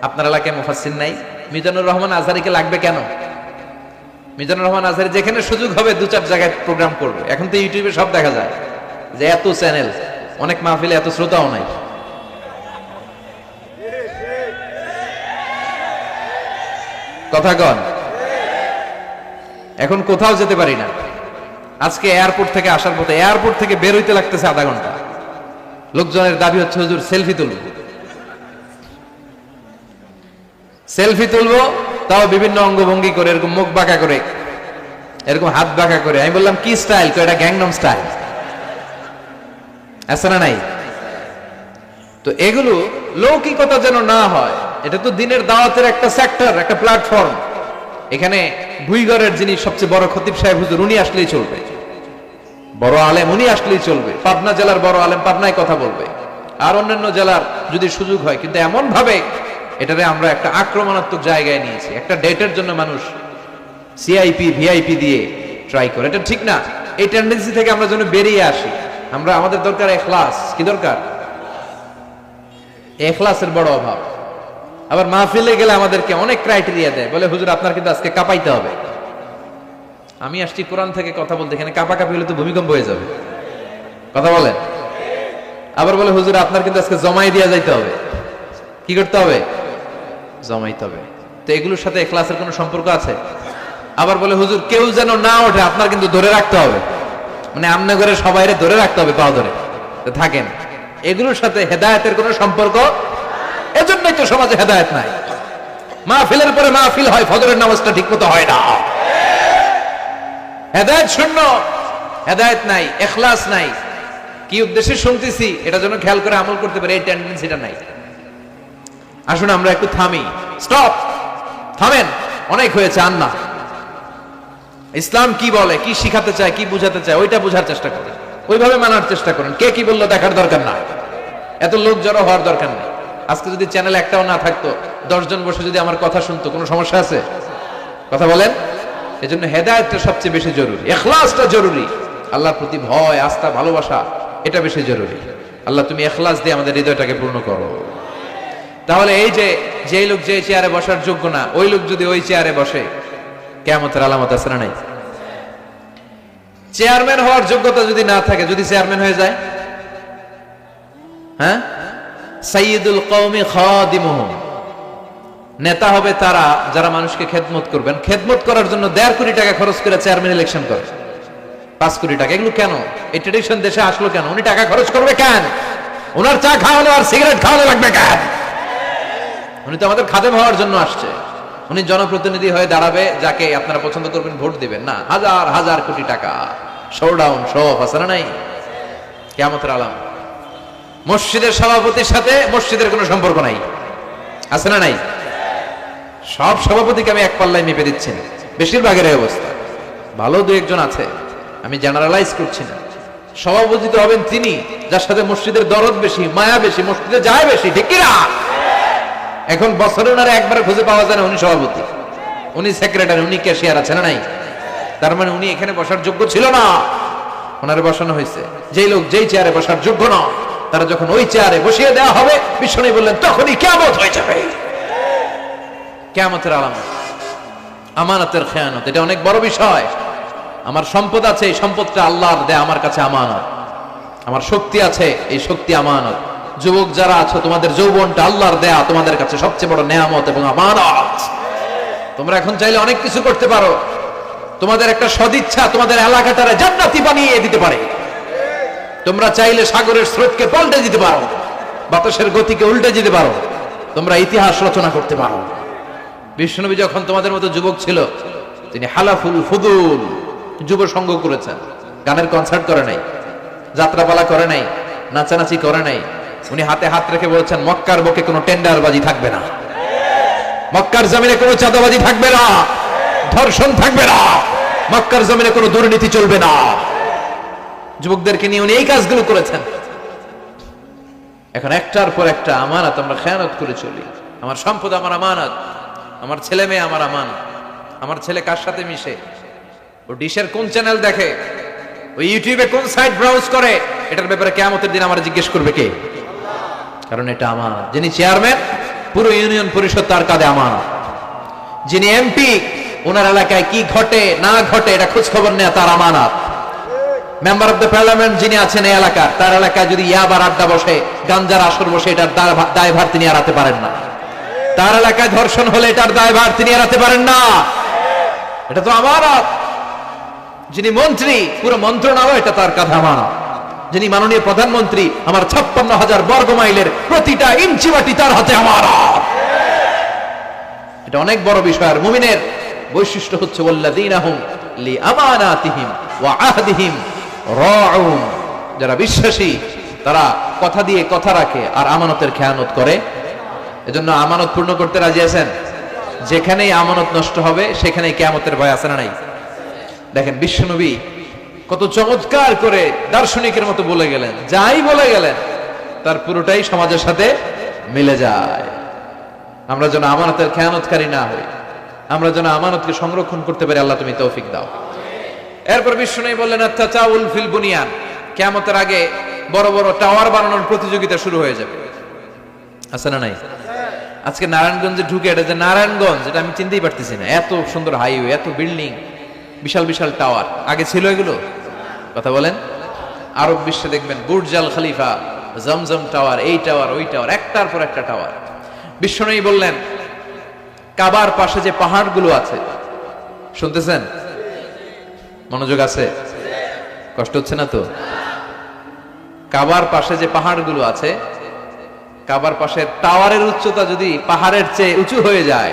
আপনার এলাকায় মুফাসসির নাই? মিজানুর রহমান আজহারীকে লাগবে কেন? মিজানুর রহমান আজহারী যেখানে সুযোগ হবে 2-4 জায়গায় প্রোগ্রাম করবে। এখন তো ইউটিউবে সব দেখা যায় যে এত চ্যানেল, অনেক মাহফিলে এত শ্রোতাও নাই। কথা কন। এখন কোথাও যেতে পারি না। আজকে এয়ারপোর্ট থেকে আসার পথে, এয়ারপোর্ট থেকে বের হইতে লাগতেছে আধা ঘন্টা। লোকজনের দাবি হচ্ছে হুজুর সেলফি তুলব, সেলফি তুলবো, তাও বিভিন্ন অঙ্গভঙ্গি করে, এরকম মুখ বাঁকা করে, এরকম হাত বাঁকা করে। আমি বললাম কি স্টাইল? তো এটা গ্যাংনম স্টাইল। আছে না নাই? তো এগুলো লৌকিকতা যেন না হয়। এটা তো দিনের দাওয়াতের একটা সেক্টর, একটা প্ল্যাটফর্ম। এখানে ভুইগড়ের যিনি সবচেয়ে বড় খতিব সাহেব হুজুর, উনি আসলেই চলবে। বড় আলেম উনি আসলেই চলবে। পাবনা জেলার বড় আলেম পাবনায় কথা বলবে, আর অন্যান্য জেলার যদি সুযোগ হয়। কিন্তু এমন ভাবে এটারে আমরা একটা আক্রমণাত্মক জায়গায় নিয়েছি। একটা ডেটের জন্য মানুষ সিআইপি ভিআইপি দিয়ে ট্রাই করে, এটা ঠিক না। এই টেন্ডেন্সি থেকে আমরা যেন বেরিয়ে আসি। আমরা, আমাদের দরকার ইখলাস। কি দরকার? ইখলাসের বড় অভাব। আবার মাহফিলে গেলে আমাদেরকে অনেক ক্রাইটেরিয়া দেয়, বলে হুজুর আপনার কিন্তু আজকে কাঁপাইতে হবে। আমি আসছি কোরআন থেকে কথা বলতে, এখানে কাঁপাকাঁপি হলে তো ভূমিকম্প হয়ে যাবে। কথা বলে। আবার বলে হুজুর আপনার কিন্তু আজকে জমাই দিয়া যাইতে হবে। কি করতে হবে? জমাইতে হবে। তো এগুলোর সাথে ইখলাসের কোনো সম্পর্ক আছে? আবার বলে হুজুর কেউ যেন না ওঠে, আপনার কিন্তু ধরে রাখতে হবে। মানে আমনে করে সবাইরে ধরে রাখতে হবে, পা ধরে থাকেন। এগুলোর সাথে হেদায়েতের কোনো সম্পর্ক। এজন্যই তো সমাজে হেদায়েত নাই। মাহফিলের পরে মাহফিল হয়, ফজরের নামাজটা ঠিকমতো হয় না। হেদায়েত শূন্য, হেদায়েত নাই, ইখলাস নাই। কি উদ্দেশ্যে শুনতেছি এটা যেন খেয়াল করে আমল করতে পারে, এই টেন্ডেন্সিটা নাই। আসুন আমরা একটু থামি। স্টপ, থামেন, অনেক হয়েছে। আন্না ইসলাম কি বলে, কি শিখাতে চায়, কি বুঝাতে চায়, ওইটা বোঝার চেষ্টা করেন, ওইভাবে মানার চেষ্টা করেন। কে কি বললো দেখার দরকার না, এত লোক জড়ো হওয়ার দরকার নেই। আজকে যদি চ্যানেল একটাও না থাকতো, 10 জন বসে যদি আমার কথা শুনতো, কোনো সমস্যা আছে? কথা বলেন। এজন্য হেদায়েতটা সবচেয়ে বেশি জরুরি, ইখলাসটা জরুরি। আল্লাহর প্রতি ভয়, আস্থা, ভালোবাসা, এটা বেশি জরুরি। আল্লাহ তুমি ইখলাস দিয়ে আমাদের হৃদয়টাকে পূর্ণ করো। তাহলে এই যে লোক যে চেয়ারে বসার যোগ্য না, ওই লোক যদি ওই চেয়ারে বসে, কিয়ামতের আলামত আছে না নাই? চেয়ারম্যান হওয়ার যোগ্যতা যদি না থাকে, যদি চেয়ারম্যান হয়ে যায়, হ্যাঁ, সাইয়্যিদুল কওমি খাদিমুহুম, নেতা হবে তারা যারা মানুষকে খেদমত করবেন। খেদমত করার জন্য 1.5 কোটি টাকা খরচ করে চেয়ারম্যান ইলেকশন করে, 5 কোটি টাকা। এগুলো কেন? এই ট্রেডিশন দেশে আসলো কেন? উনি টাকা খরচ করবে কেন? ওনার চা খাওয়ানো আর সিগারেট খাওয়ানো লাগবে কেন? উনি তো আমাদের খাদেম হওয়ার জন্য আসছে। উনি জনপ্রতিনিধি হয়ে দাঁড়াবে, যাকে আপনারা পছন্দ করবেন ভোট দিবেন না। হাজার হাজার কোটি টাকা, শোডাউন, শো অফ আছে না নাই? কিয়ামতের আলামত। মসজিদের সভাপতির সাথে মসজিদের কোনো সম্পর্ক নাই, আছে না নাই? সব সভাপতিকে আমি এক পাল্লায় মেপে দিচ্ছি না, বেশিরভাগের এই অবস্থা। ভালো 2-1 জন আছে, আমি জেনারেলাইজ করছি না। সভাপতি তো হবেন তিনি যার সাথে মসজিদের দরদ বেশি, মায়া বেশি, মসজিদে যায় বেশি, ঠিক কিনা? এখন বছরে ওনারা একবার খুঁজে পাওয়া যায় না উনি সভাপতি, উনি সেক্রেটারি, উনি ক্যাশিয়ার, আছে না নাই? তার মানে উনি এখানে বসার যোগ্য ছিল না, ওনারে বসানো হয়েছে। যেই লোক যেই চেয়ারে বসার যোগ্য না, তারা যখন ওই চেয়ারে বসিয়ে দেওয়া হবে, বিশ্বনবী বললেন তখনই কিয়ামত হয়ে যাবে। কিয়ামতের আলামত আমানতের খেয়ানত, এটা অনেক বড় বিষয়। আমার সম্পদ আছে, এই সম্পদটা আল্লাহর দেয়া, আমার কাছে আমানত। আমার শক্তি আছে, এই শক্তি আমানত। যুবক যারা আছো, তোমাদের যৌবনটা আল্লাহর দেয়া, তোমাদের কাছে সবচেয়ে বড় নেয়ামত এবং আমানত। তোমরা এখন চাইলে অনেক কিছু করতে পারো। তোমাদের একটা সদিচ্ছা তোমাদের এলাকাটারে জান্নাতি বানিয়ে দিতে পারে। তোমরা চাইলে সাগরের স্রোতকে পাল্টে দিতে পারো, বাতাসের গতিকে উল্টে দিতে পারো, তোমরা ইতিহাস রচনা করতে পারো। বিশ্বনবী যখন তোমাদের মতো যুবক ছিল, তিনি হালাফুল ফুদুল যুব সঙ্গ করেছেন, গানের কনসার্ট করে নাই, যাত্রাপালা করে নাই, নাচানাচি করে নাই। উনি হাতে হাত রেখে বলেছেন মক্কার বুকে কোনো টেন্ডারবাজি থাকবে না, মক্কার জমিনে কোনো চাঁদাবাজি থাকবে না, ধর্ষণ থাকবে না, মক্কার জমিনে কোনো দুর্নীতি চলবে না। যুবকদেরকে নিয়ে উনি এই কাজগুলো করেছেন। এখন একটার পর একটা আমানত আমরা খেয়ানত করে চলি। আমার সম্পদ আমার আমানত, আমার ছেলে মেয়ে আমার আমানত। আমার ছেলে কার সাথে মিশে, ও ডিশের কোন চ্যানেল দেখে, ও ইউটিউবে কোন সাইট ব্রাউজ করে, এটার ব্যাপারে কিয়ামতের দিন আমার জিজ্ঞেস করবে কে? কারণ এটা আমানত। যিনি চেয়ারম্যান, পুরো ইউনিয়ন পরিষদ তার কাঁধে আমানত। যিনি এমপি, ওনার এলাকায় কি ঘটে না ঘটে এটা খোঁজ খবর নেওয়া তার আমানত। মেম্বার অফ দ্য পার্লামেন্ট যিনি আছেন এই এলাকার, তার এলাকায় যদি ইয়াবার আড্ডা বসে, গাঞ্জার আসর বসে, এটার দায়ভার তিনি এড়াতে পারেন না। তার এলাকায় ধর্ষণ হলে এটার দায়ভার তিনি এড়াতে পারেন না। এটা তো আমানত। যিনি মন্ত্রী, পুরো মন্ত্রণালয় এটা তার কাঁধে আমানত। যিনি মাননীয় প্রধানমন্ত্রী, আমার 56,000 বর্গ মাইলের প্রতিটা ইঞ্চি মাটি তার হাতে আমানত। এটা অনেক বড় বিষয়। আর মুমিনের বৈশিষ্ট্য হচ্ছে ওয়াল্লাযীনা হুম লিআমানাতিহিম ওয়া আহদিহিম রাউন। যারা বিশ্বাসী তারা কথা দিয়ে কথা রাখে আর আমানতের খেয়ানত করে। এজন্য আমানত পূর্ণ করতে রাজি আছেন? যেখানেই আমানত নষ্ট হবে সেখানেই কিয়ামতের ভয় আছে না নাই? দেখেন বিশ্বনবী কত চমৎকার করে দার্শনিকের মতো বলে গেলেন, যাই বলে গেলেন তার পুরোটাই সমাজের সাথে মিলে যায়। আমরা যেন আমানতের খেয়ানতকারী না হই, আমরা যেন আমানতকে সংরক্ষণ করতে পারি। আল্লাহ তুমি তৌফিক দাও। এরপর বিশ্বনবী বললেন আত-তাচাউল ফিল বুনিয়ান, কিয়ামতের আগে বড় বড় টাওয়ার বানানোর প্রতিযোগিতা শুরু হয়ে যাবে। আছে না নাই? আজকে নারায়ণগঞ্জে ঢুকে, এটা যে নারায়ণগঞ্জ এটা আমি চিনতেই পারতেছি না। এত সুন্দর হাইওয়ে, এত বিল্ডিং, বিশাল বিশাল টাওয়ার, আগে ছিল এগুলো? কথা বলেন। আরব বিশ্বে দেখবেন বুর্জ আল খলিফা, জমজম টাওয়ার, এই টাওয়ার ওই টাওয়ার, একটার পর একটা টাওয়ার। বিশ্বনবী বললেন কাবার পাশে যে পাহাড়গুলো আছে, শুনতেছেন? মনোযোগ আছে? কষ্ট হচ্ছে না তো? কাবার পাশে যে পাহাড়গুলো আছে, কাবার পাশে টাওয়ারের উচ্চতা যদি পাহাড়ের চেয়ে উঁচু হয়ে যায়,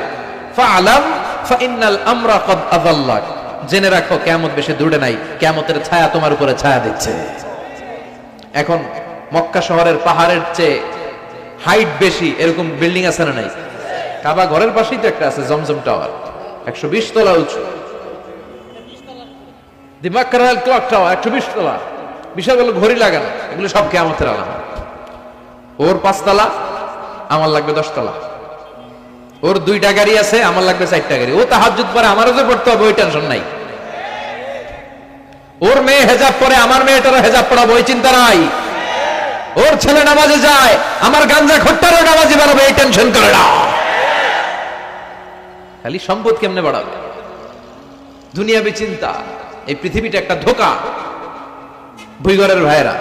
ফাআলাম ফাইন্নাল আমরা ক্বাদ আযাল্লাক, জেনে রাখো কিয়ামত বেশি দূরে নাই, কিয়ামতের ছায়া তোমার উপরে ছায়া দিচ্ছে। এখন মক্কা শহরের পাহাড়ের চেয়ে হাইট বেশি এরকম বিল্ডিং আছে না নাই? কাবা ঘরের পাশেই তো একটা আছে, জমজম টাওয়ার, 120 তলা উঁচু। দি মাক্কারাল ক্লক টাওয়ার 120 তলা, বিশাল বড় ঘড়ি লাগানো। এগুলো সব কিয়ামতের আলামত। ওর 5 তলা, আমার লাগবে 10 তলা। ওর 2টা গাড়ি আছে, আমার লাগবে 4টা গাড়ি। ও তাহাজ্জুদ পড়ে, আমারও যে পড়তে হবে ওই টেনশন নাই। ওর মেয়ে হেজাব পরে, আমার মেয়েটারও হেজাব পড়াবো ওই চিন্তা নাই। ওর ছেলে নামাজে যায়, আমার গাঞ্জা খোট্টারও নামাজে বাড়াবে এই টেনশন করে না। খালি সম্পদ কেমনে বাড়াবে, দুনিয়াবি চিন্তা। এই পৃথিবীটা একটা ধোঁকা। ভুইগরের ভাইয়েরা,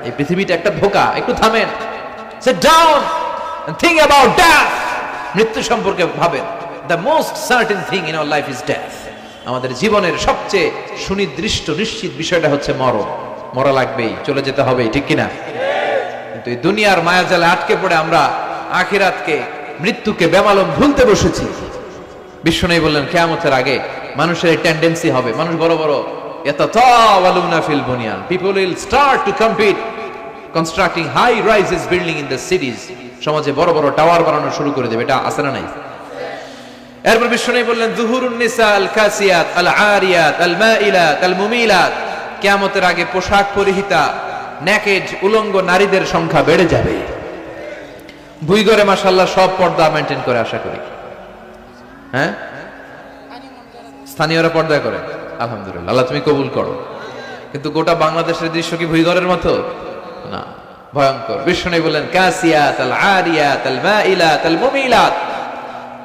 এই পৃথিবীটা একটা ধোঁকা। একটু থামেন, sit down and think about death. মৃত্যু সম্পর্কে ভাবেন। The most certain thing in our life is death. আমাদের জীবনের সবচেয়ে সুনির্দিষ্ট নিশ্চিত বিষয়টা হচ্ছে মরণ। মরা লাগবেই, চলে যেতে হবেই, ঠিক কিনা? কিন্তু এই দুনিয়ার মায়াজালে আটকে পড়ে আমরা আখিরাতকে, মৃত্যুকে বেমালুম ভুলতে বসেছি। বিশ্বনবী বললেন কিয়ামতের আগে মানুষের এই টেন্ডেন্সি হবে, মানুষ বড় বড় ইয়াতাতাওয়ালুনা feel বুনিয়ান, people will start to compete constructing high rises building in the cities. সমাজে বড় বড় টাওয়ার বানানো শুরু করে দেবে। এটা আছে না নাই? এরপর বিশ্বনবী বললেন যুহুরুন নিসা আল কাসিয়াত আল আরিয়াত আল মাইলাত আল মুমিলাত, কিয়ামতের আগে পোশাক পরিহিতা নেকেড উলঙ্গ নারীদের সংখ্যা বেড়ে যাবে। ভুইগরে মাশাআল্লাহ সব পর্দা মেইনটেইন করে, আশা করি। হ্যাঁ, স্থানীয়রা পর্দা করে, আলহামদুলিল্লাহ, আল্লাহ তুমি কবুল করো। কিন্তু গোটা বাংলাদেশের দৃশ্য কি ভুইগরের মতো? না, ভয়ঙ্কর। বিশ্বনবী বলেন কাসিয়াত আল আরিয়াত আল মাইলাত আল মুমিলাত,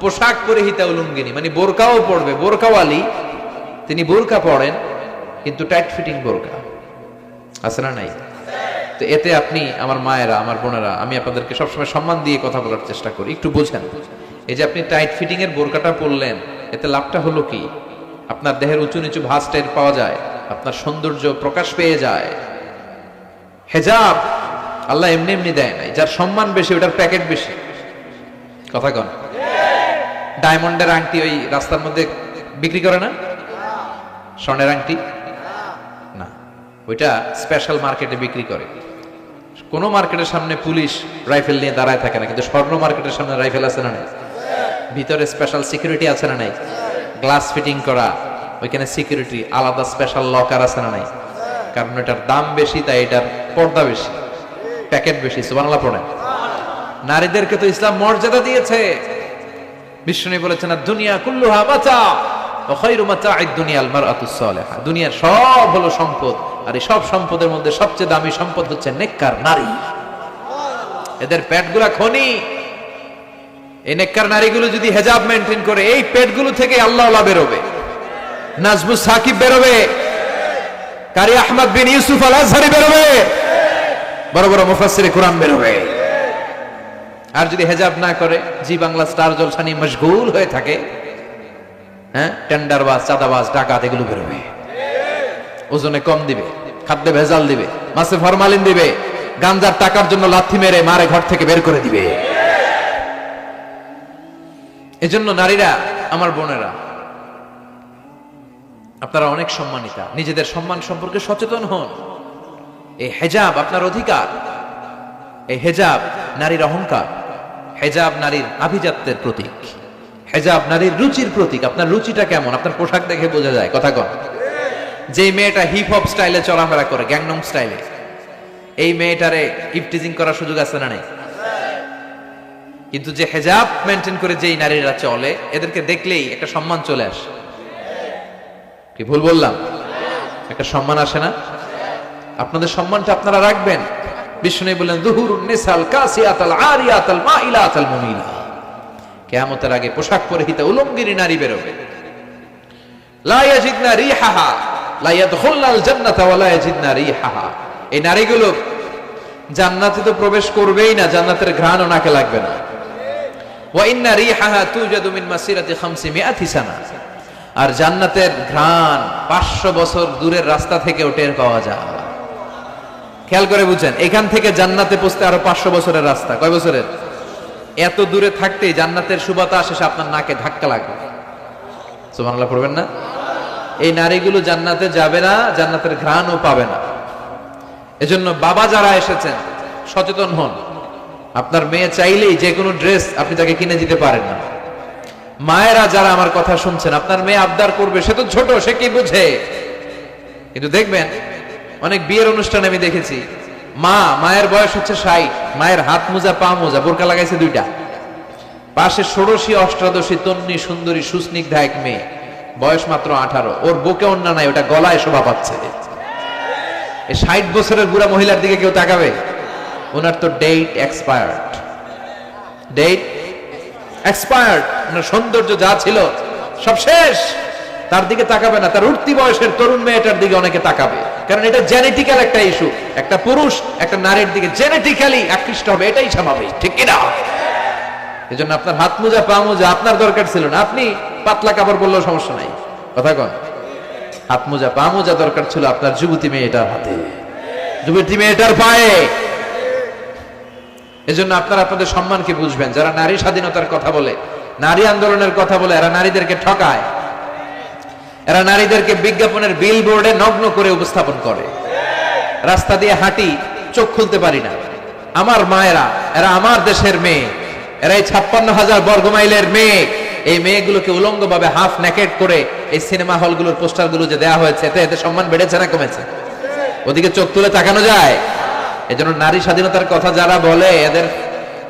পোশাক পরিহিতা উলঙ্গিনী, মানে বোরকাও পড়বে, বোরকাওয়ালি। তিনি বোরকা পড়েন কিন্তু টাইট ফিটিং বোরকা, আছে না নাই? তো এতে আপনি, আমার মায়েরা, আমার বোনেরা, আমি আপনাদেরকে সবসময় সম্মান দিয়ে কথা বলার চেষ্টা করি, একটু বোঝেন। এই যে আপনি টাইট ফিটিং এর বোরকাটা পরলেন, এতে লাভটা হলো কি? আপনার দেহের উঁচু নিচু ভাঁজ টের পাওয়া যায়, আপনার সৌন্দর্য প্রকাশ পেয়ে যায়। হেজাব আল্লাহ এমনি এমনি দেয় নাই, যার সম্মান বেশি ওটার প্যাকেট বেশি। কথা কন, ডায়মন্ডের আংটি ওই রাস্তার মধ্যে বিক্রি করে না, স্বর্ণের আংটি না, ওইটা স্পেশাল মার্কেটে বিক্রি করে। কোন মার্কেটের সামনে পুলিশ রাইফেল নিয়ে দাঁড়ায় থাকে না, কিন্তু স্বর্ণ মার্কেটের সামনে রাইফেল আছে না নাই? ভিতরে স্পেশাল সিকিউরিটি আছে না নাই? গ্লাস ফিটিং করা, ওইখানে সিকিউরিটি আলাদা স্পেশাল লকার আছে না নাই? কারণ এটার দাম বেশি, তাই এটার পর্দা বেশি, প্যাকেট বেশি। সুবহানাল্লাহ পড়েন। নারীদেরকে তো ইসলাম মর্যাদা দিয়েছে। বিষ্ণু বলেছেন দুনিয়া কুল্লুহা মাতা ওয়া খায়রু মাতা'আদ দুনিয়া আল মারআতুস সালিহা। দুনিয়ার সব হলো সম্পদ, আর এই সব সম্পদের মধ্যে সবচেয়ে দামি সম্পদ হচ্ছে নেককার নারী। এদের পেটগুলা খনি। এই নেককার নারীগুলো যদি হেজাব মেইনটেইন করে, এই পেটগুলো থেকে আল্লাহওয়ালা বেরোবে, নাজমুস সাকিব বেরোবে, কারি আহমদ বিন ইউসুফ আল আজহারি বেরোবে, বড় বড় মুফাসসিরে কোরআন বেরোবে। আর যদি হেজাব না করে, জি বাংলা স্টার জলসা নিয়ে মশগুল হয়ে থাকে, হ্যাঁ, টেন্ডারবাজ, চাঁদাবাজ, ডাকাত, এগুলো বেরোবে। ওজনে কম দিবে, খাদ্যে ভেজাল দিবে, মাছে ফরমালিন দিবে, গাঞ্জার টাকার জন্য লাথি মেরে মারে ঘর থেকে বের করে দিবে। এজন্য নারীরা, আমার বোনেরা, আপনারা অনেক সম্মানিতা, নিজেদের সম্মান সম্পর্কে সচেতন হন। এই হেজাব আপনার অধিকার। এই হেজাব নারীর অহংকার, হেজাব নারীর আভিজাত্যের প্রতীক, হেজাব নারীর রুচির প্রতীক। আপনার রুচিটা কেমন আপনার পোশাক দেখে বোঝা যায়। কথা কন, যে মেয়েটা হিপ হপ স্টাইলে চলাফেরা করে, গ্যাংনং স্টাইলে, এই মেয়েটারে ইফটিজিং করার সুযোগ আছে না নাই? কিন্তু যে হেজাব মেনটেন করে যেই নারীরা চলে, এদেরকে দেখলেই একটা সম্মান চলে আসে। কি ভুল বললাম? একটা সম্মান আসে না? আপনাদের সম্মানটা আপনারা রাখবেন। বিষ্ণু বললেন যুহুরুন নিসাল কাসিয়াতাল আরিয়াতাল মাইলাতাল মুমিলা। কিয়ামতের আগে পোশাক পরিহিতা উলঙ্গিনী নারী বেরোবে। লা ইয়াজিদনা রিহাহা লা ইয়াদখুলনাল জান্নাতা ওয়া লা ইয়াজিদনা রিহাহা। এই নারীগুলো জান্নাতে তো প্রবেশ করবেই না, জান্নাতের ঘ্রাণও নাকে লাগবে না। ওয়া ইন্না রিহাহা তুজাদু মিন মাসিরাতি 500 সানা। আর জান্নাতের ঘ্রাণ 500 বছর দূরের রাস্তা থেকে টের পাওয়া যায়। খেয়াল করে বুঝেন, এখান থেকে জান্নাতে পৌঁছতে আরো 500 বছরের রাস্তা। কয় বছরের? এত দূরে থাকতেই জান্নাতের সুবাতাস এসে আপনার নাকে ধাক্কা লাগবে। সুবহানাল্লাহ পড়বেন না? এই নারীগুলো জান্নাতে যাবে না, জান্নাতের ঘ্রাণও পাবে না। এজন্য বাবা যারা এসেছেন সচেতন হন। আপনার মেয়ে চাইলেই যে কোনো ড্রেস আপনি তাকে কিনে দিতে পারেন না। মায়েরা যারা আমার কথা শুনছেন, আপনার মেয়ে আবদার করবে, সে তো ছোট, সে কি বুঝে? কিন্তু দেখবেন অনেক বিয়ের অনুষ্ঠানে আমি দেখেছি, মায়ের বয়স হচ্ছে 60, মায়ের হাত মোজা, পা মোজা, বোরকা লাগাইছে 2টা, পাশে ষোড়শী, অষ্টাদশী, তন্নি, সুন্দরী, সুস্নিগ্ধা এক মেয়ে, বয়স মাত্র 18, ওর বুকে ওন্না নাই, ওটা গলায় শোভা পাচ্ছে। এই 60 বছরের বুড়া মহিলার দিকে কেউ তাকাবে? ওনার তো ডেট এক্সপায়ার্ড, ডেট এক্সপায়ার্ড। ওনার সৌন্দর্য যা ছিল সব শেষ। তার দিকে তাকাবে না, তার উঠতি বয়সের তরুণ মেয়েটার দিকে অনেকে তাকাবে, কারণ এটা জেনেটিক্যাল একটা ইস্যু। একটা পুরুষ একটা নারীর দিকে জেনেটিক্যালি আকৃষ্ট হবে, এটাই স্বাভাবিক, ঠিক কিনা? এজন্য আপনার হাত মোজা, পা মোজা আপনার দরকার ছিল না, আপনি পাতলা কাপড় পরলেও সমস্যা নাই। কথা কন, হাত মোজা, পা মোজা দরকার ছিল আপনার যুবতী মেয়েটার হাতে, যুবতী মেয়েটার পায়ে। এজন্য আপনারা আপনাদের সম্মানকে বুঝবেন। যারা নারী স্বাধীনতার কথা বলে, নারী আন্দোলনের কথা বলে, এরা নারীদেরকে ঠকায়। এরা নারীদেরকে বিজ্ঞাপনের বিলবোর্ডে নগ্ন করে উপস্থাপন করে। রাস্তা দিয়ে হাঁটি, চোখ খুলতে পারি না। আমার মায়েরা, এরা আমার দেশের মেয়ে, এরা এই 56,000 বর্গমাইলের মেয়ে। এই মেয়েগুলোকে উলঙ্গভাবে হাফ নেকেড করে এই সিনেমা হলগুলোর পোস্টারগুলো যে দেওয়া হয়েছে, এতে এদের সম্মান বেড়েছে না কমেছে? ওদিকে চোখ তুলে তাকানো যায়? এজন্য নারী স্বাধীনতার কথা যারা বলে, এদের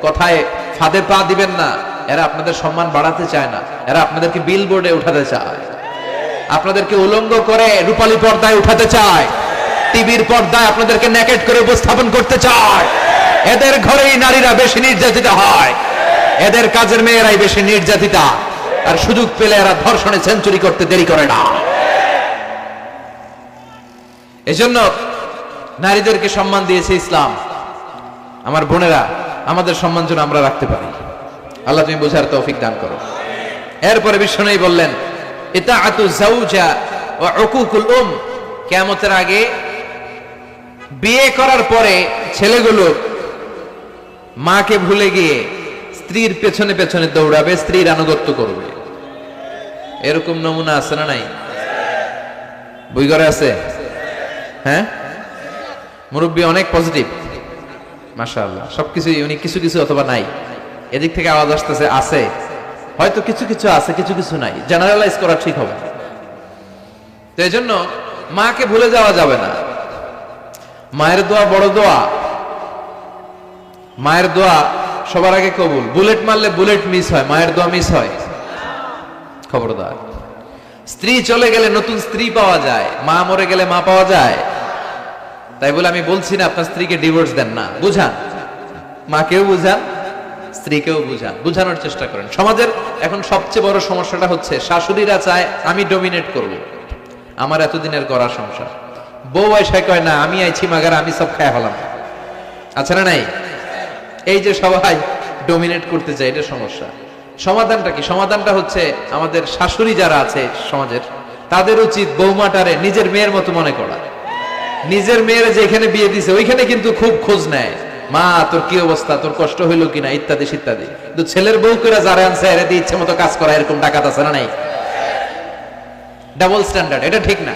কথায় ফাঁদে পা দিবেন না। এরা আপনাদের সম্মান বাড়াতে চায় না, এরা আপনাদেরকে বিলবোর্ডে উঠাতে চায়, আপনাদেরকে উলঙ্গ করে রূপালী পর্দায় উঠাতে চায়, টিভির পর্দায় আপনাদেরকে নেকেড করে উপস্থাপন করতে চায়। এদের ঘরেই নারীরা বেশি নির্যাতিতা হয়, এদের কাজের মেয়েরাই বেশি নির্যাতিতা। আর সুযোগ পেলে এরা ধর্ষণে সেঞ্চুরি করতে দেরি করে না। এজন্য নারীদেরকে সম্মান দিয়েছে ইসলাম। আমার বোনেরা, আমাদের সম্মান যেন আমরা রাখতে পারি। আল্লাহ তুমি বোঝার তৌফিক দান করো। এরপরে বিশ্বনবী বললেন ইতাআতু যাওজা ওয়া উকুকুল কিয়ামতের আগে বিয়ে করার পরে ছেলেগুলো মাকে ভুলে গিয়ে স্ত্রীর পেছনে পেছনে দৌড়াবে, স্ত্রীর আনুগত্য করবে। এরকম নমুনা আছে না নাই? বই ঘরে আছে? হ্যাঁ, মুরব্বী অনেক পজিটিভ, মাশাআল্লাহ। সবকিছু ইউনিক, কিছু কিছু অথবা নাই। এদিক থেকে আওয়াজ আসতেছে আছে, হয়তো কিছু কিছু আছে, কিছু কিছু নাই। জেনারেলাইজ করা ঠিক হবে না। তো এই জন্য মাকে ভুলে যাওয়া যাবে না। মায়ের দোয়া বড় দোয়া। মায়ের দোয়া সবার আগে কবুল। বুলেট মারলে বুলেট মিস হয়, মায়ের দোয়া মিস হয়? খবরদার। স্ত্রী চলে গেলে নতুন স্ত্রী পাওয়া যায়, মা মরে গেলে মা পাওয়া যায়? তাই বলে আমি বলছি না আপনার স্ত্রীকে ডিভোর্স দেন না, বুঝান, মাকেও বুঝান, স্ত্রীকেও বুঝান, বুঝানোর চেষ্টা করেন। সমাজের এখন সবচেয়ে বড় সমস্যাটা হচ্ছে শাশুড়িরা চায় আমি ডমিনেট করব, আমার এতদিনের গড়া সংসার। বউ এসে কয় না আমি আইছি মাগার, আমি সব খায় হলাম। আচ্ছা না নাই? এই যে সবাই ডমিনেট করতে চায়, এটা সমস্যা। সমাধানটা কি? সমাধানটা হচ্ছে আমাদের শাশুড়ি যারা আছে সমাজের, তাদের উচিত বৌমাটারে নিজের মেয়ের মতো মনে করা। নিজের মেয়ের যেখানে বিয়ে দিছে ওইখানে কিন্তু খুব খোঁজ নেয়, মা তোর কি অবস্থা, তোর কষ্ট হইলো কিনা, ইত্যাদি ইত্যাদি। কিন্তু ছেলের বউ করে যারা আনছে এর দিয়ে ইচ্ছে মতো কাজ করা, এরকম ডাকাত আছে না নাই? ডাবল স্ট্যান্ডার্ড, এটা ঠিক না।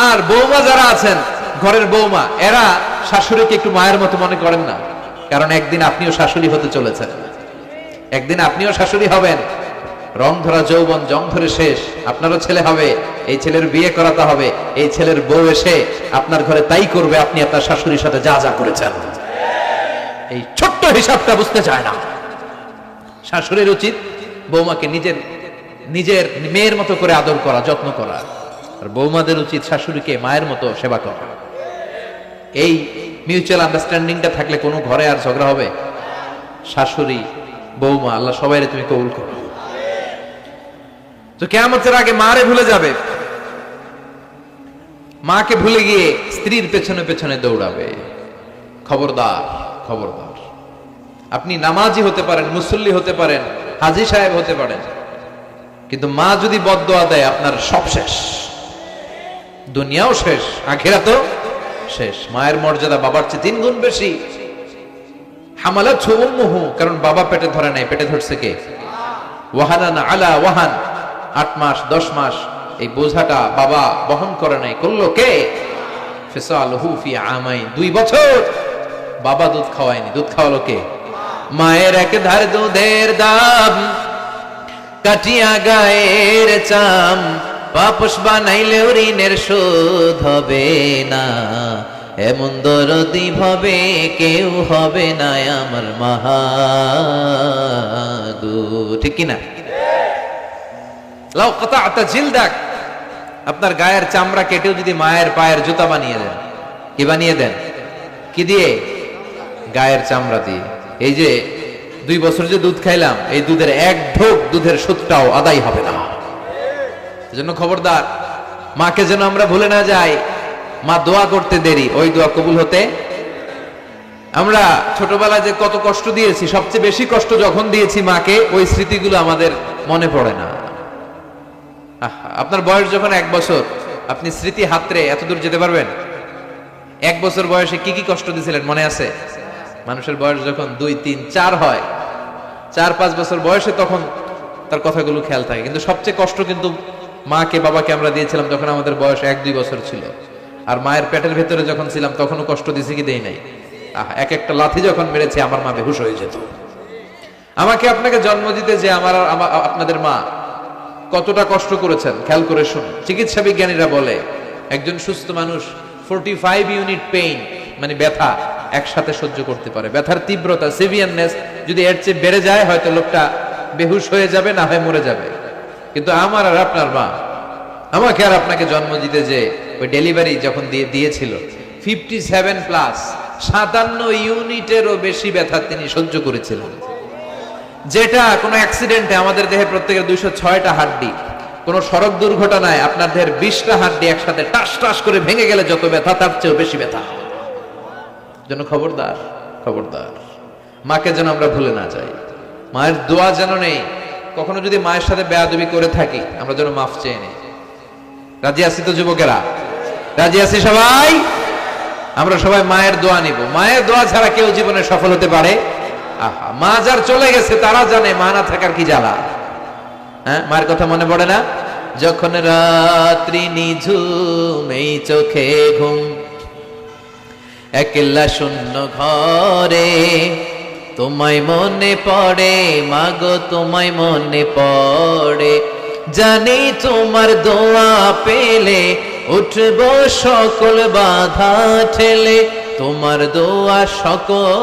আর বৌমা যারা আছেন, ঘরের বৌমা, এরা শাশুড়িকে একটু মায়ের মতো মনে করেন না। কারণ একদিন আপনিও শাশুড়ি হতে চলেছেন, একদিন আপনিও শাশুড়ি হবেন। রং ধরা যৌবন জং ধরে শেষ, আপনারও ছেলে হবে, এই ছেলের বিয়ে করাতে হবে, এই ছেলের বউ এসে আপনার ঘরে তাই করবে আপনি আপনার শাশুড়ির সাথে যা যা করেছেন। এই ছোট্ট হিসাবটা বুঝতে চায় না। শাশুড়ির উচিত বৌমাকে নিজের নিজের মেয়ের মতো করে আদর করা, যত্ন করা। আর বৌমাদের উচিত শাশুড়িকে মায়ের মতো সেবা করা। এই মিউচুয়াল আন্ডারস্ট্যান্ডিংটা থাকলে কোনো ঘরে আর ঝগড়া হবে? শাশুড়ি বৌমা, আল্লাহ সবাইরে তুমি কবুল করো। তো কিয়ামতের আগে মারে ভুলে যাবে, মাকে ভুলে গিয়ে স্ত্রীর পেছনে পেছনে দৌড়াবে। খবরদার, খবরদার। আপনি নামাজি হতে পারেন, মুসল্লি হতে পারেন, হাজী সাহেব হতে পারেন, কিন্তু মা যদি বদদোয়া দেয় আপনার সব শেষ, দুনিয়াও শেষ, আখিরাতও শেষ। মায়ের মর্যাদা বাবার চেয়ে 3 গুণ বেশি। হামালাতহু উম্মুহু, কারণ বাবা পেটে ধরে নাই, পেটে ধরছে কে? ওয়াহানান আলা ওয়াহান, 8 মাস 10 মাস এই বোঝাটা বাবা বহন করে নাই, করলো কে? ফিসালুহু ফি আমাইন, 2 বছর বাবা দুধ খাওয়ায়নি, দুধ খাওয়ালো কে? মায়ের এক ধার দুধের দাম কাটিয়া গায়ের চাম, পাপস বানাইলেও ঋণের শোধ হবে না, এমন দরদি ভাবে কেউ হবে না আমার মাহাগো। ঠিক কিনা? লাউ কাতা'তা জিলদাক, আপনার গায়ের চামড়া কেটেও যদি মায়ের পায়ের জুতা বানিয়ে দেন, কি বানিয়ে দেন? কি দিয়ে? গায়ের চামড়া দিয়ে। এই যে 2 বছর যে দুধ খাইলাম, এই দুধের 1 ঢোক দুধের সুদটাও আদায় হবে না। এজন্য খবরদার, মাকে যেন আমরা ভুলে না যাই। মা দোয়া করতে দেরি, ওই দোয়া কবুল হতে। আমরা ছোটবেলায় যে কত কষ্ট দিয়েছি, সবচেয়ে বেশি কষ্ট যখন দিয়েছি মাকে, ওই স্মৃতিগুলো আমাদের মনে পড়ে না। আপনার বয়স যখন 1 বছর, আপনি স্মৃতি হাতরে এত দূর যেতে পারবেন? 1 বছর বয়সে কি কি কষ্ট দিয়েছিলেন মনে আছে? মানুষের বয়স যখন 2, 3, 4 হয়, 4-5 বছর বয়সে, তখন তার কথাগুলো খেয়াল থাকে। কিন্তু সবচেয়ে কষ্ট কিন্তু মাকে বাবাকে আমরা দিয়েছিলাম যখন আমাদের বয়স 1-2 বছর ছিল। আর মায়ের পেটের ভেতরে যখন ছিলাম তখনও কষ্ট দিছি কি দেই নাই? এক একটা লাথি যখন মেরেছে আমার মা বেহুশ হয়ে যেত। আমাকে আপনাকে জন্ম দিতে যে আপনাদের মা কতটা কষ্ট করেছেন খেয়াল করে শুনুন। চিকিৎসা বিজ্ঞানীরা বলে একজন সুস্থ মানুষ 45 ইউনিট পেইন, মানে ব্যথা, একসাথে সহ্য করতে পারে। ব্যথার তীব্রতা, সিভিয়ারনেস যদি এর চেয়ে বেড়ে যায়, হয়তো লোকটা বেহুশ হয়ে যাবে, না হয় মরে যাবে। কিন্তু আমার আর আপনার মা আমাকে আর আপনাকে জন্ম দিতে যে ওই ডেলিভারি যখন দিয়েছিল, 57 প্লাস 57 ইউনিটেরও বেশি ব্যথা তিনি সহ্য করেছিলেন। যেটা কোনো অ্যাক্সিডেন্টে আমাদের দেহে প্রত্যেকের 206টা হাড্ডি, কোন সড়ক দুর্ঘটনায় আপনার দেহের 20টা হাড্ডি একসাথে টাস টাস করে ভেঙে গেলে যত ব্যথা, তার চেয়েও বেশি ব্যথা। যেন খবরদার, খবরদার, মাকে যেন আমরা ভুলে না যাই। মায়ের দোয়া যেন নেই। কখনো যদি মায়ের সাথে বেয়াদবি করে থাকি, আমরা যেন মাফ চেয়ে নেই। রাজি আছি তো যুবকেরা? রাজি আছি সবাই? আমরা সবাই মায়ের দোয়া নিব। মায়ের দোয়া ছাড়া কেউ জীবনে সফল হতে পারে? আহা, মা যার চলে গেছে তারা জানে মা না থাকার কি জ্বালা। হ্যাঁ, মায়ের কথা মনে পড়ে না? যখন রাত্রি নিঝুম এই চোখে ঘুম, একলা শূন্য ঘরে, তোমায় মনে পড়ে মাগো, তোমায় মনে পড়ে, জানি তোমার দোয়া পেলে উঠবো সকল বাধা ঠেলে, তোমার দোয়া সকল